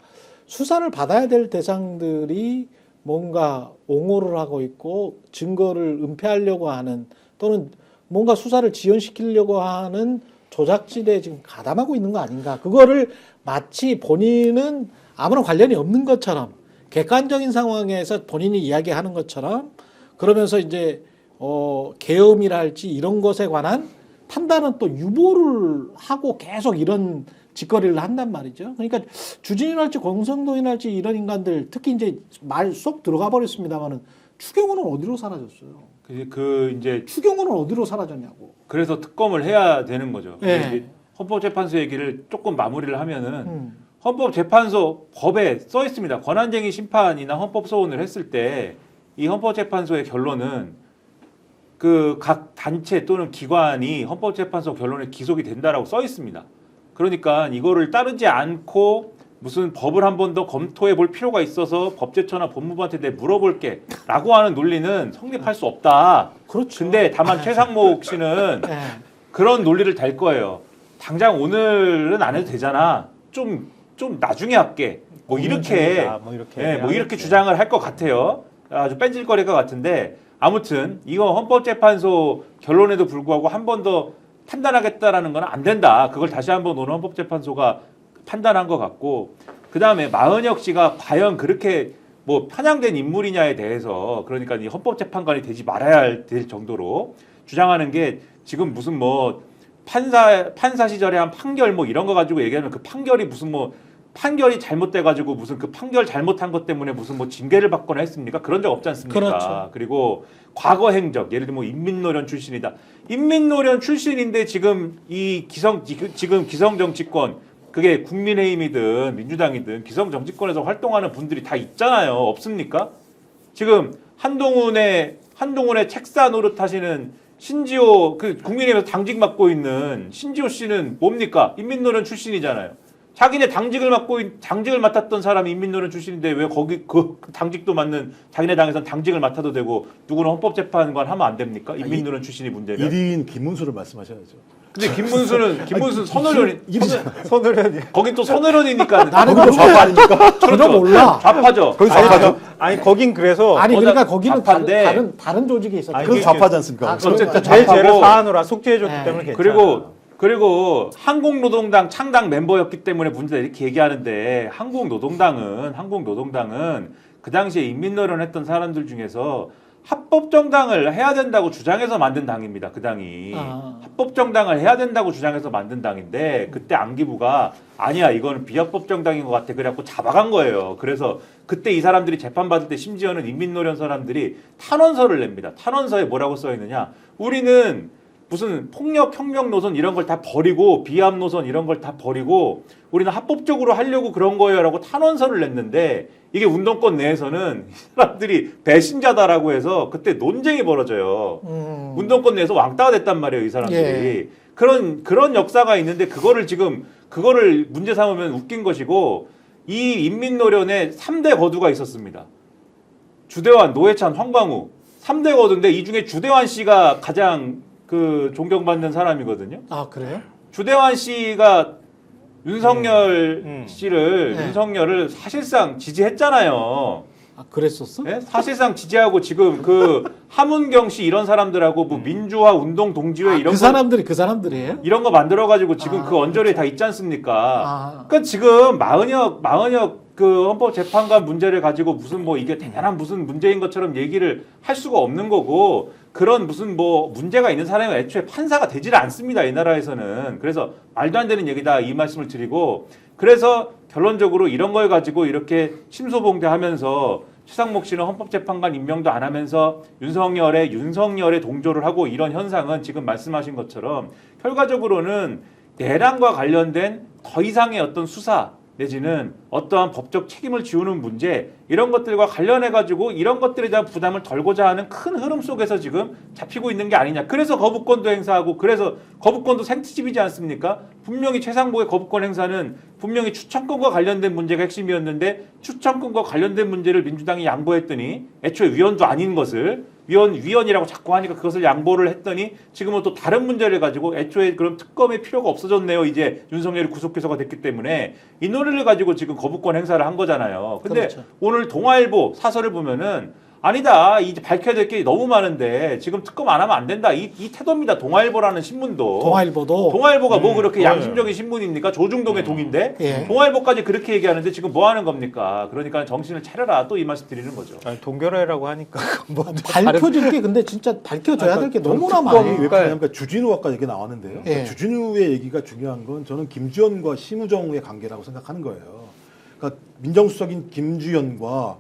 수사를 받아야 될 대상들이 뭔가 옹호를 하고 있고 증거를 은폐하려고 하는 또는 뭔가 수사를 지연시키려고 하는 조작질에 지금 가담하고 있는 거 아닌가. 그거를 마치 본인은 아무런 관련이 없는 것처럼 객관적인 상황에서 본인이 이야기하는 것처럼 그러면서 이제 계엄이라 할지 이런 것에 관한 판단은 또 유보를 하고 계속 이런 짓거리를 한단 말이죠. 그러니까 주진이랄지 권성동이랄지 이런 인간들 특히 이제 말 쏙 들어가 버렸습니다만은 추경호는 어디로 사라졌어요? 이제 추경호는 어디로 사라졌냐고. 그래서 특검을 해야 되는 거죠. 네. 이제 헌법재판소 얘기를 조금 마무리를 하면은 헌법재판소 법에 써 있습니다. 권한쟁의 심판이나 헌법소원을 했을 때 이 헌법재판소의 결론은 그 각 단체 또는 기관이 헌법재판소 결론에 기속이 된다라고 써 있습니다. 그러니까 이거를 따르지 않고 무슨 법을 한 번 더 검토해 볼 필요가 있어서 법제처나 법무부한테 내가 물어볼게 라고 하는 논리는 성립할 수 없다. 그렇죠. 근데 다만 최상목 씨는 네. 그런 논리를 달 거예요. 당장 오늘은 안 해도 되잖아. 좀 나중에 할게. 뭐 이렇게 뭐 이렇게 주장을 할 것 같아요. 아주 뺀질거릴 것 같은데 아무튼 이거 헌법재판소 결론에도 불구하고 한 번 더 판단하겠다라는 건 안 된다. 그걸 다시 한번 오늘 헌법재판소가 판단한 것 같고 그 다음에 마은혁 씨가 과연 그렇게 뭐 편향된 인물이냐에 대해서 그러니까 이 헌법재판관이 되지 말아야 될 정도로 주장하는 게 지금 무슨 뭐 판사 시절에 한 판결 뭐 이런 거 가지고 얘기하면 그 판결이 무슨 뭐 판결이 잘못돼가지고 무슨 그 판결 잘못한 것 때문에 무슨 뭐 징계를 받거나 했습니까? 그런 적 없지 않습니까? 그렇죠. 그리고 과거 행적, 예를 들면 뭐 인민노련 출신이다. 인민노련 출신인데 지금 지금 기성정치권, 그게 국민의힘이든 민주당이든 기성정치권에서 활동하는 분들이 다 있잖아요. 없습니까? 지금 한동훈의 책사 노릇하시는 신지호, 그 국민의힘에서 당직 맡고 있는 신지호 씨는 뭡니까? 인민노련 출신이잖아요. 자기네 당직을 맡았던 사람이 인민노련 출신인데 왜 거기 그 당직도 맡는 자기네 당에서는 당직을 맡아도 되고 누구는 헌법재판관 하면 안 됩니까? 인민노련 출신이 문제면. 1인 김문수를 말씀하셔야죠. 근데 김문수는 선의원이 손으로 거긴 또 선의원이니까 나는 거기도 좌파 아닙니까? 전혀 몰라. 좌파죠. 거기 좌파죠? 아니 거긴 그래서 아니 그러니까 거기는 좌파인데 다른 조직이 있었죠. 아니, 그건 좌파지 않습니까? 어쨌든 제일 죄를 좌파고 사안으로 속죄해줬기 네. 때문에 괜찮아. 그리고 한국노동당 창당 멤버였기 때문에 문제다 이렇게 얘기하는데 한국노동당은 그 당시에 인민노련 했던 사람들 중에서 합법정당을 해야 된다고 주장해서 만든 당입니다. 그 당이 합법정당을 해야 된다고 주장해서 만든 당인데 그때 안기부가 아니야 이거는 비합법정당인 것 같아 그래갖고 잡아간 거예요. 그래서 그때 이 사람들이 재판받을 때 심지어는 인민노련 사람들이 탄원서를 냅니다. 탄원서에 뭐라고 써 있느냐, 우리는 무슨 폭력 혁명 노선 이런 걸 다 버리고 비합 노선 이런 걸 다 버리고 우리는 합법적으로 하려고 그런 거예요라고 탄원서를 냈는데 이게 운동권 내에서는 이 사람들이 배신자다라고 해서 그때 논쟁이 벌어져요. 운동권 내에서 왕따가 됐단 말이에요, 이 사람들이. 예. 그런 역사가 있는데 그거를 문제 삼으면 웃긴 것이고, 이 인민노련에 3대 거두가 있었습니다. 주대환, 노회찬, 황광우 3대 거두인데 이 중에 주대환 씨가 가장 그 존경받는 사람이거든요. 아 그래요? 주대환 씨가 윤석열을 네. 윤석열을 사실상 지지했잖아요. 아 그랬었어? 네? 사실상 지지하고 지금 그 하문경 씨 이런 사람들하고 뭐 민주화 운동 동지회 이런 그 사람들이에요? 이런 거 만들어 가지고 지금 그 언저리에 다 있지 않습니까? 그러니까 지금 마은혁 그 헌법재판관 문제를 가지고 무슨 뭐 이게 대단한 무슨 문제인 것처럼 얘기를 할 수가 없는 거고, 그런 무슨 뭐 문제가 있는 사람이 애초에 판사가 되지를 않습니다, 이 나라에서는. 그래서 말도 안 되는 얘기다 이 말씀을 드리고, 그래서 결론적으로 이런 걸 가지고 이렇게 심소봉대하면서 최상목 씨는 헌법재판관 임명도 안 하면서 윤석열의 동조를 하고, 이런 현상은 지금 말씀하신 것처럼 결과적으로는 내란과 관련된 더 이상의 어떤 수사 내지는 어떠한 법적 책임을 지우는 문제, 이런 것들과 관련해가지고 이런 것들에 대한 부담을 덜고자 하는 큰 흐름 속에서 지금 잡히고 있는 게 아니냐. 그래서 거부권도 행사하고, 그래서 거부권도 생트집이지 않습니까? 분명히 최상목의 거부권 행사는 분명히 추천권과 관련된 문제가 핵심이었는데, 추천권과 관련된 문제를 민주당이 양보했더니, 애초에 위원도 아닌 것을 위원이라고 자꾸 하니까 그것을 양보를 했더니 지금은 또 다른 문제를 가지고 애초에 그런 특검의 필요가 없어졌네요. 이제 윤석열이 구속기소가 됐기 때문에 이 논리를 가지고 지금 거부권 행사를 한 거잖아요. 근데 그렇죠. 오늘 동아일보 사설을 보면은 아니다, 이제 밝혀야 될 게 너무 많은데 지금 특검 안 하면 안 된다, 이 태도입니다. 동아일보라는 신문도. 동아일보가 뭐 그렇게 양심적인 신문입니까? 조중동의 동인데 예. 동아일보까지 그렇게 얘기하는데 지금 뭐 하는 겁니까? 그러니까 정신을 차려라, 또 이 말씀 드리는 거죠. 아니, 동결해라고 하니까 뭐 밝혀질 게 근데 진짜 밝혀져야 될 게 너무나 특검이 많아요. 왜 그러냐면 주진우 아까 얘기 나왔는데요. 예. 주진우의 얘기가 중요한 건 저는 김주현과 심우정의 관계라고 생각하는 거예요. 그러니까 민정수석인 김주현과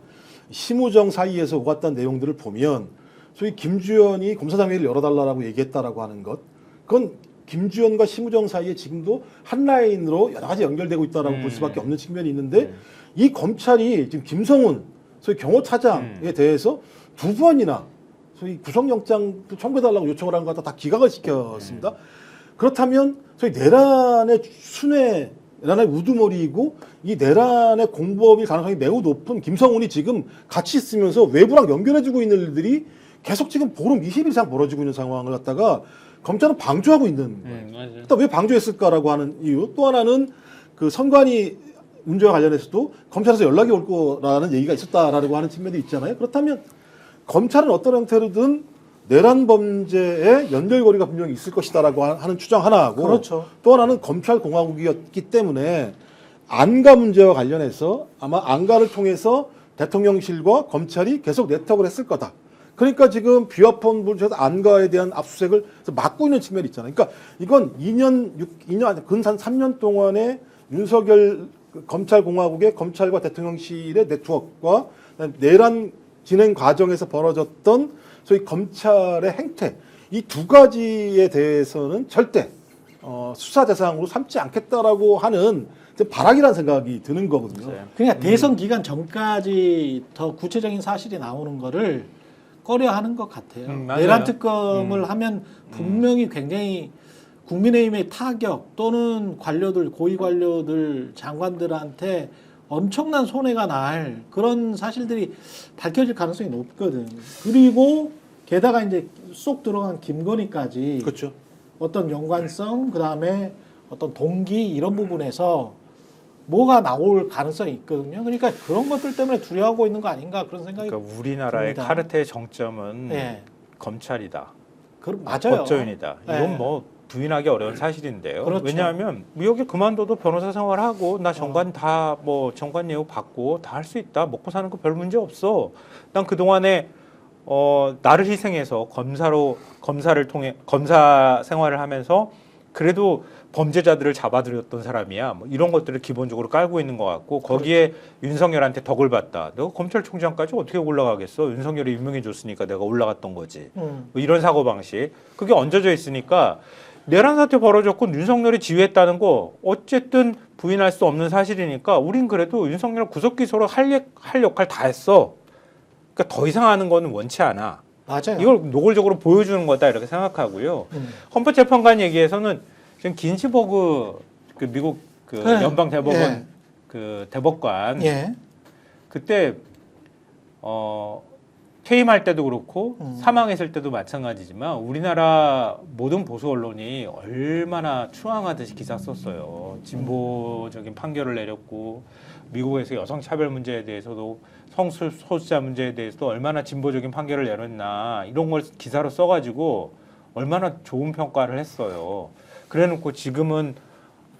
심우정 사이에서 오갔던 내용들을 보면, 소위 김주현이 검사장회를 열어달라고 얘기했다라고 하는 것, 그건 김주현과 심우정 사이에 지금도 한 라인으로 여러 가지 연결되고 있다라고 볼 수밖에 없는 측면이 있는데, 이 검찰이 지금 김성훈 소위 경호차장에 대해서 2번이나 소위 구속영장 청구해달라고 요청을 한 거 다 기각을 시켰습니다. 그렇다면 소위 내란의 순회, 내란의 우두머리이고 이 내란의 공범일 가능성이 매우 높은 김성훈이 지금 같이 있으면서 외부랑 연결해주고 있는 일들이 계속 지금 보름 20일 이상 벌어지고 있는 상황을 갖다가 검찰은 방조하고 있는 거예요. 일단 왜 방조했을까라고 하는 이유, 또 하나는 그 선관위 문제와 관련해서도 검찰에서 연락이 올 거라는 얘기가 있었다라고 하는 측면이 있잖아요. 그렇다면 검찰은 어떤 형태로든 내란 범죄에 연결고리가 분명히 있을 것이다라고 하는 추정 하나하고, 그렇죠. 또 하나는 검찰 공화국이었기 때문에 안가 문제와 관련해서 아마 안가를 통해서 대통령실과 검찰이 계속 네트워크를 했을 거다. 그러니까 지금 비화폰 문제에서 안가에 대한 압수수색을 막고 있는 측면이 있잖아요. 그러니까 이건 2년 근 한 3년 동안에 윤석열 그 검찰공화국의 검찰과 대통령실의 네트워크와 그다음에 내란 진행 과정에서 벌어졌던 소위 검찰의 행태 이 두 가지에 대해서는 절대 수사 대상으로 삼지 않겠다라고 하는 발악이라는 생각이 드는 거거든요. 그러니까 대선 기간 전까지 더 구체적인 사실이 나오는 거를 꺼려하는 것 같아요. 맞아요. 내란 특검을 하면 분명히 굉장히 국민의힘의 타격 또는 관료들 고위 관료들 장관들한테 엄청난 손해가 날 그런 사실들이 밝혀질 가능성이 높거든. 그리고 게다가 이제 쏙 들어간 김건희까지 그렇죠. 어떤 연관성 그다음에 어떤 동기 이런 부분에서 뭐가 나올 가능성이 있거든요. 그러니까 그런 것들 때문에 두려워하고 있는 거 아닌가 그런 생각이 그러니까 우리나라의 듭니다. 카르텔 정점은 예. 검찰이다. 검찰이다. 법조인이다. 예. 이건 뭐 부인하기 어려운 사실인데요. 그렇죠. 왜냐하면 여기 그만둬도 변호사 생활하고 나 정관 다 뭐 정관 예우 받고 다 할 수 있다. 먹고 사는 거 별 문제 없어. 난 그동안에 나를 희생해서 검사를 통해 검사 생활을 하면서 그래도 범죄자들을 잡아들였던 사람이야. 뭐 이런 것들을 기본적으로 깔고 있는 것 같고 거기에 윤석열한테 덕을 봤다. 내가 검찰총장까지 어떻게 올라가겠어? 윤석열이 임명해 줬으니까 내가 올라갔던 거지. 뭐 이런 사고 방식. 그게 얹어져 있으니까 내란 사태 벌어졌고 윤석열이 지휘했다는 거 어쨌든 부인할 수 없는 사실이니까 우린 그래도 윤석열 구속기소로 할 역할 다 했어. 그러니까 더 이상 하는 거는 원치 않아. 맞아요. 이걸 노골적으로 보여주는 거다 이렇게 생각하고요. 헌법재판관 얘기에서는 지금 긴시버그 그 미국 그 네. 연방 대법원 예. 그 대법관 예. 그때 퇴임할 때도 그렇고 사망했을 때도 마찬가지지만 우리나라 모든 보수 언론이 얼마나 추앙하듯이 기사 썼어요. 진보적인 판결을 내렸고 미국에서 여성 차별 문제에 대해서도 성소수자 문제에 대해서도 얼마나 진보적인 판결을 내렸나 이런 걸 기사로 써가지고 얼마나 좋은 평가를 했어요. 그래놓고 지금은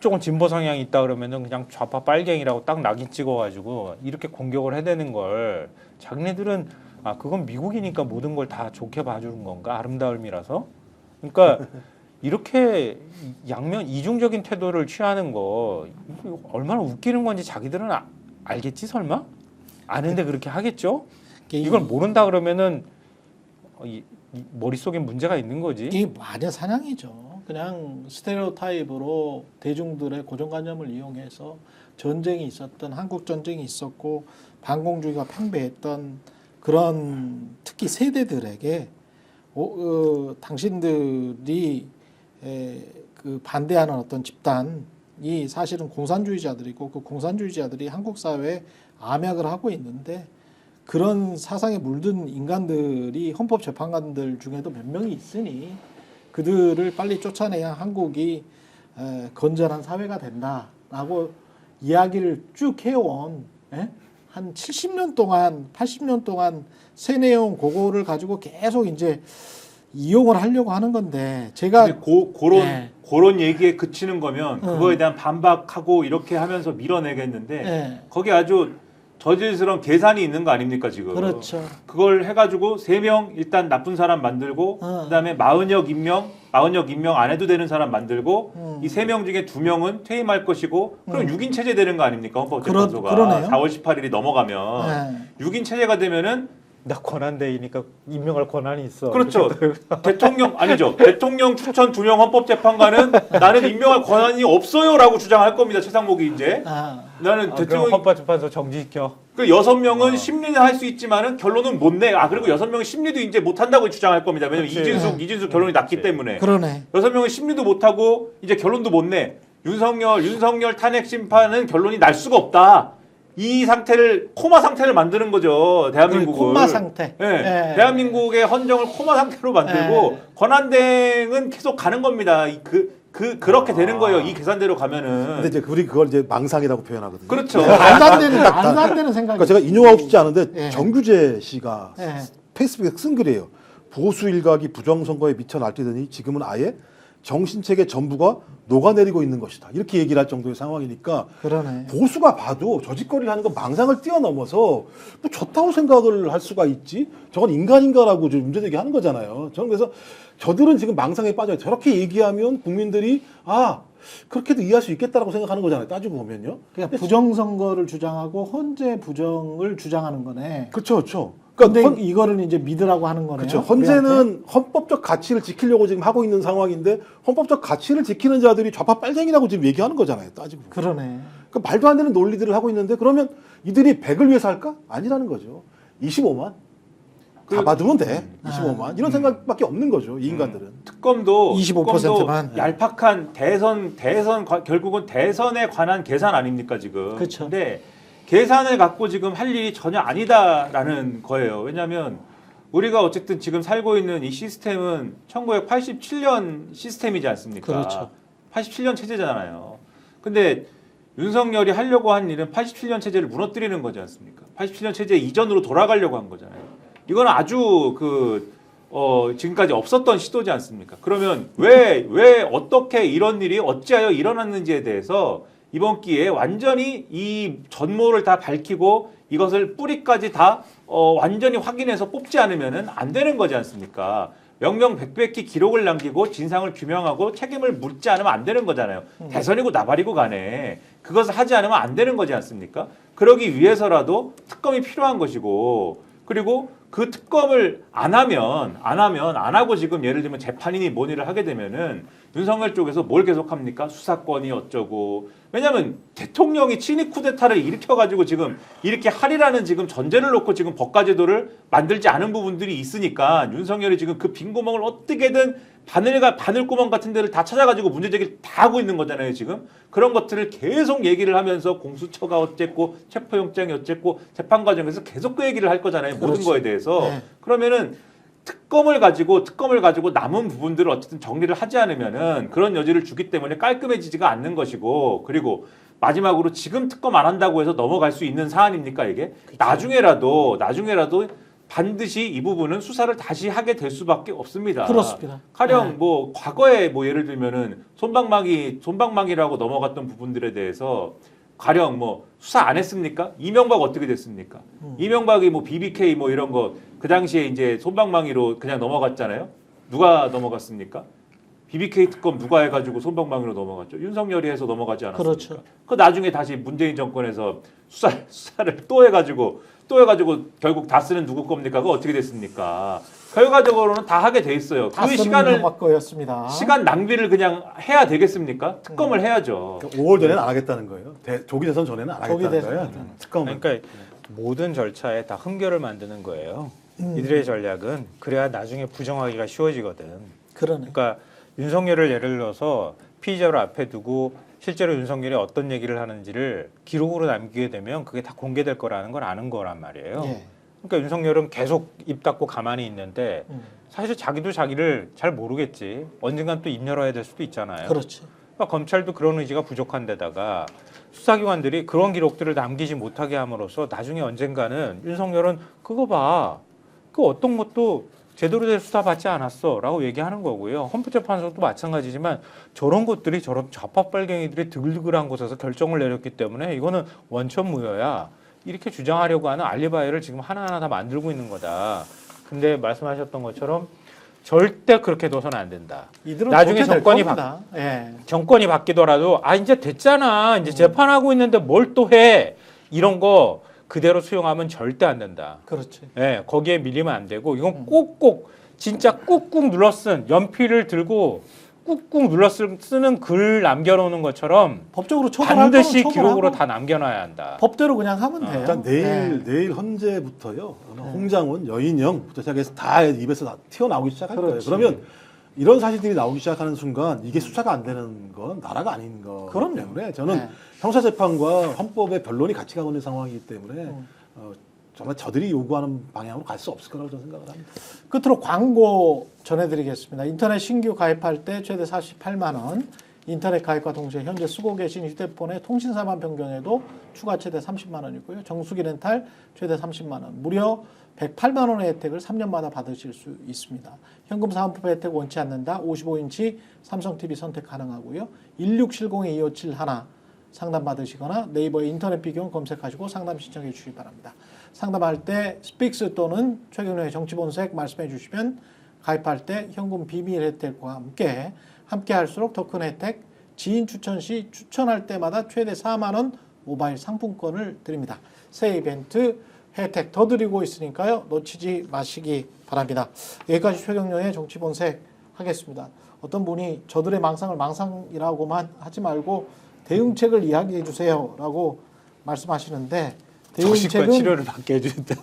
조금 진보 성향이 있다 그러면은 그냥 좌파 빨갱이라고 딱 낙인 찍어가지고 이렇게 공격을 해대는 걸 자기네들은 아 그건 미국이니까 모든 걸 다 좋게 봐주는 건가 아름다움이라서 그러니까 이렇게 양면 이중적인 태도를 취하는 거 이거 얼마나 웃기는 건지 자기들은 알겠지 설마 아는데 그렇게 하겠죠? 이걸 모른다 그러면은 이 머릿속에 문제가 있는 거지. 이게 마녀 사냥이죠. 그냥 스테레오타입으로 대중들의 고정관념을 이용해서 전쟁이 있었던 한국 전쟁이 있었고 반공주의가 팽배했던 그런 특히 세대들에게 당신들이 그 반대하는 어떤 집단이 사실은 공산주의자들이고 그 공산주의자들이 한국 사회에 암약을 하고 있는데 그런 사상에 물든 인간들이 헌법재판관들 중에도 몇 명이 있으니 그들을 빨리 쫓아내야 한국이 건전한 사회가 된다라고 이야기를 쭉 해온 한 70년 동안 80년 동안 세내용 그거를 가지고 계속 이제 이용을 하려고 하는 건데 제가 그런 얘기에 그치는 거면 그거에 대한 반박하고 이렇게 하면서 밀어내겠는데 거기 아주 저질스러운 계산이 있는 거 아닙니까 지금? 그렇죠. 그걸 해가지고 3명 일단 나쁜 사람 만들고 그다음에 마흔역 임명 안 해도 되는 사람 만들고 이 3명 중에 2명은 퇴임할 것이고 그럼 6인 체제 되는 거 아닙니까 헌법재판소가? 그러네요. 4월 18일이 넘어가면 6인 체제가 되면은 나 권한대행이니까 임명할 권한이 있어. 그렇죠. 대통령 추천 2명 헌법재판관은 나는 임명할 권한이 없어요라고 주장할 겁니다. 최상목이 이제. 나는 그럼 대통령 헌법재판소 정지시켜. 그 6명은 심리는 할 수 있지만은 결론은 못 내. 그리고 6명은 심리도 이제 못 한다고 주장할 겁니다. 왜냐면 이진숙 결론이 났기 때문에. 그러네. 6명은 심리도 못 하고 이제 결론도 못 내. 윤석열 탄핵 심판은 결론이 날 수가 없다. 이 상태를 코마 상태를 만드는 거죠. 대한민국을. 코마 상태. 네. 대한민국의 헌정을 코마 상태로 만들고 권한대행은 계속 가는 겁니다. 그렇게 되는 거예요. 이 계산대로 가면은. 근데 이제 우리 그걸 이제 망상이라고 표현하거든요. 그렇죠. 말도 안 되는 생각이. 그러니까 제가 인용하고 싶지 않은데 예. 정규재 씨가 예. 페이스북에 쓴 글이에요. 보수 일각이 부정선거에 미쳐 날뛰더니 지금은 아예 정신체계 전부가 녹아내리고 있는 것이다. 이렇게 얘기를 할 정도의 상황이니까 그러네. 보수가 봐도 저 짓거리를 하는 건 망상을 뛰어넘어서 뭐 좋다고 생각을 할 수가 있지. 저건 인간인가라고 좀 문제되게 하는 거잖아요. 저는 그래서 저들은 지금 망상에 빠져요. 저렇게 얘기하면 국민들이 그렇게도 이해할 수 있겠다라고 생각하는 거잖아요. 따지고 보면요. 그러니까 부정선거를 주장하고 헌재 부정을 주장하는 거네. 그렇죠, 그렇죠. 근데 그러니까 이거를 이제 믿으라고 하는 거네요. 그렇죠. 헌재는 헌법적 가치를 지키려고 지금 하고 있는 상황인데 헌법적 가치를 지키는 자들이 좌파 빨갱이라고 지금 얘기하는 거잖아요. 따지고 보면. 그러네. 그러니까 말도 안 되는 논리들을 하고 있는데 그러면 이들이 100을 위해서 할까? 아니라는 거죠. 25만. 다 받으면 돼. 25만. 이런 생각밖에 없는 거죠. 이 인간들은. 특검도 25%만. 얄팍한 결국은 대선에 관한 계산 아닙니까 지금. 그렇죠. 근데 계산을 갖고 지금 할 일이 전혀 아니다라는 거예요. 왜냐하면 우리가 어쨌든 지금 살고 있는 이 시스템은 1987년 시스템이지 않습니까? 그렇죠. 87년 체제잖아요. 근데 윤석열이 하려고 한 일은 87년 체제를 무너뜨리는 거지 않습니까? 87년 체제 이전으로 돌아가려고 한 거잖아요. 이건 아주 지금까지 없었던 시도지 않습니까? 그러면 왜 어떻게 이런 일이 어찌하여 일어났는지에 대해서 이번 기회에 완전히 이 전모를 다 밝히고 이것을 뿌리까지 다 완전히 확인해서 뽑지 않으면은 안 되는 거지 않습니까? 명명백백히 기록을 남기고 진상을 규명하고 책임을 묻지 않으면 안 되는 거잖아요. 대선이고 나발이고 간에 그것을 하지 않으면 안 되는 거지 않습니까? 그러기 위해서라도 특검이 필요한 것이고 그리고 그 특검을 안 하고 지금 예를 들면 재판이니 뭐니를 하게 되면은 윤석열 쪽에서 뭘 계속합니까? 수사권이 어쩌고. 왜냐하면 대통령이 친위 쿠데타를 일으켜가지고 지금 이렇게 하리라는 지금 전제를 놓고 지금 법과제도를 만들지 않은 부분들이 있으니까 윤석열이 지금 그 빈 구멍을 어떻게든 바늘구멍 같은 데를 다 찾아가지고 문제제기를 다 하고 있는 거잖아요 지금. 그런 것들을 계속 얘기를 하면서 공수처가 어쨌고 체포영장이 어쨌고 재판 과정에서 계속 그 얘기를 할 거잖아요. 모든 거에 대해서. 네. 그러면은 특검을 가지고 남은 부분들을 어쨌든 정리를 하지 않으면은 그런 여지를 주기 때문에 깔끔해지지가 않는 것이고 그리고 마지막으로 지금 특검 안 한다고 해서 넘어갈 수 있는 사안입니까 이게? 그쵸. 나중에라도 반드시 이 부분은 수사를 다시 하게 될 수밖에 없습니다. 그렇습니다. 가령 네. 뭐 과거에 뭐 예를 들면은 손방망이라고 넘어갔던 부분들에 대해서 가령 뭐 수사 안 했습니까? 이명박 어떻게 됐습니까? 이명박이 뭐 BBK 뭐 이런 거 그 당시에 이제 손방망이로 그냥 넘어갔잖아요. 누가 넘어갔습니까? BBK 특검 누가 해가지고 손방망이로 넘어갔죠. 윤석열이 해서 넘어가지 않았습니까? 그렇죠. 그 나중에 다시 문재인 정권에서 수사를 또 해가지고 결국 다 쓰는 누구 겁니까? 그거 어떻게 됐습니까? 결과적으로는 다 하게 돼 있어요. 다 그 쓰는 거였습니다. 시간 낭비를 그냥 해야 되겠습니까? 특검을 해야죠. 5월 전에는 안 하겠다는 거예요. 조기 대선 전에는 안 조기 하겠다는 대선. 거예요. 특검은. 그러니까 모든 절차에 다 흠결을 만드는 거예요. 이들의 전략은 그래야 나중에 부정하기가 쉬워지거든. 그러네. 그러니까 윤석열을 예를 들어서 피의자를 앞에 두고 실제로 윤석열이 어떤 얘기를 하는지를 기록으로 남기게 되면 그게 다 공개될 거라는 걸 아는 거란 말이에요. 예. 그러니까 윤석열은 계속 입 닫고 가만히 있는데 사실 자기도 자기를 잘 모르겠지. 언젠간 또 입 열어야 될 수도 있잖아요. 그렇지. 그러니까 검찰도 그런 의지가 부족한 데다가 수사기관들이 그런 기록들을 남기지 못하게 함으로써 나중에 언젠가는 윤석열은 그거 봐. 그 어떤 것도 제대로 된 수사 받지 않았어 라고 얘기하는 거고요. 헌법재판소도 마찬가지지만 저런 것들이 저런 좌파 빨갱이들이 드글드글한 곳에서 결정을 내렸기 때문에 이거는 원천무효야. 이렇게 주장하려고 하는 알리바이를 지금 하나하나 다 만들고 있는 거다. 근데 말씀하셨던 것처럼 절대 그렇게 둬서는 안 된다. 이들은 나중에 그렇게 될 정권이 겁니다. 예. 정권이 바뀌더라도 이제 됐잖아. 이제 재판하고 있는데 뭘 또 해. 이런 거 그대로 수용하면 절대 안 된다. 그렇지. 예, 거기에 밀리면 안 되고 이건 꼭꼭 진짜 꾹꾹 눌러 쓴 연필을 들고 꾹꾹 눌러 쓰는 글 남겨놓는 것처럼 법적으로 처벌할 반드시 거는 기록으로 처벌하고 다 남겨놔야 한다. 법대로 그냥 하면 돼요. 일단 내일 헌재부터요. 홍장훈, 여인영부터 시작해서 다 입에서 다 튀어나오기 시작할 거예요. 그렇지. 그러면 이런 사실들이 나오기 시작하는 순간 이게 수사가 안 되는 건 나라가 아닌 거기 그럼요. 때문에 저는 네. 형사재판과 헌법의 변론이 같이 가고 있는 상황이기 때문에 정말 저들이 요구하는 방향으로 갈 수 없을 거라고 저는 생각을 합니다. 끝으로 광고 전해드리겠습니다. 인터넷 신규 가입할 때 최대 48만 원, 인터넷 가입과 동시에 현재 쓰고 계신 휴대폰의 통신사만 변경해도 추가 최대 30만 원이고요. 정수기 렌탈 최대 30만 원, 무려 108만 원의 혜택을 3년마다 받으실 수 있습니다. 현금 사은품 혜택 원치 않는다. 55인치 삼성 TV 선택 가능하고요. 1670-2571 상담 받으시거나 네이버에 인터넷 비경 검색하시고 상담 신청해 주시기 바랍니다. 상담할 때 스픽스 또는 최경련의 정치본색 말씀해 주시면 가입할 때 현금 비밀 혜택과 함께 할수록 더 큰 혜택 지인 추천 시 추천할 때마다 최대 4만 원 모바일 상품권을 드립니다. 새 이벤트 혜택 더 드리고 있으니까요. 놓치지 마시기 바랍니다. 여기까지 최경영의 정치본색 하겠습니다. 어떤 분이 저들의 망상을 망상이라고만 하지 말고 대응책을 이야기해 주세요라고 말씀하시는데 정신과 치료를 받게 해준다.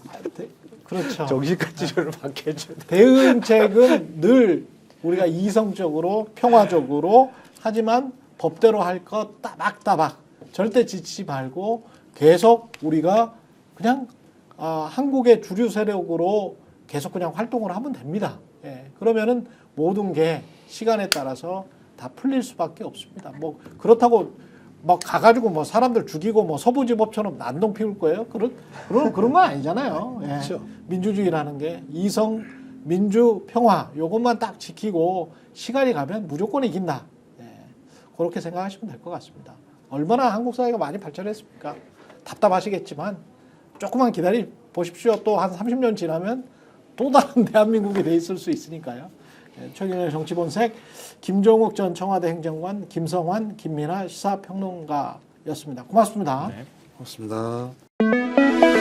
그렇죠. 정신과 치료를 받게 해준다. 대응책은 늘 우리가 이성적으로 평화적으로 하지만 법대로 할 것 따박따박 절대 지치지 말고 계속 우리가 그냥 한국의 주류 세력으로 계속 그냥 활동을 하면 됩니다. 예, 그러면은 모든 게 시간에 따라서 다 풀릴 수밖에 없습니다. 뭐 그렇다고 막 가가지고 뭐 사람들 죽이고 뭐 서부지법처럼 난동 피울 거예요? 그런 건 아니잖아요. 예. 그렇죠. 민주주의라는 게 이성, 민주, 평화 요것만 딱 지키고 시간이 가면 무조건 이긴다. 예. 그렇게 생각하시면 될 것 같습니다. 얼마나 한국 사회가 많이 발전했습니까? 답답하시겠지만 조금만 기다려 보십시오. 또 한 30년 지나면 또 다른 대한민국이 돼 있을 수 있으니까요. 예, 최경영의 정치본색 김종욱 전 청와대 행정관, 김성환, 김민아 시사평론가였습니다. 고맙습니다. 네. 고맙습니다.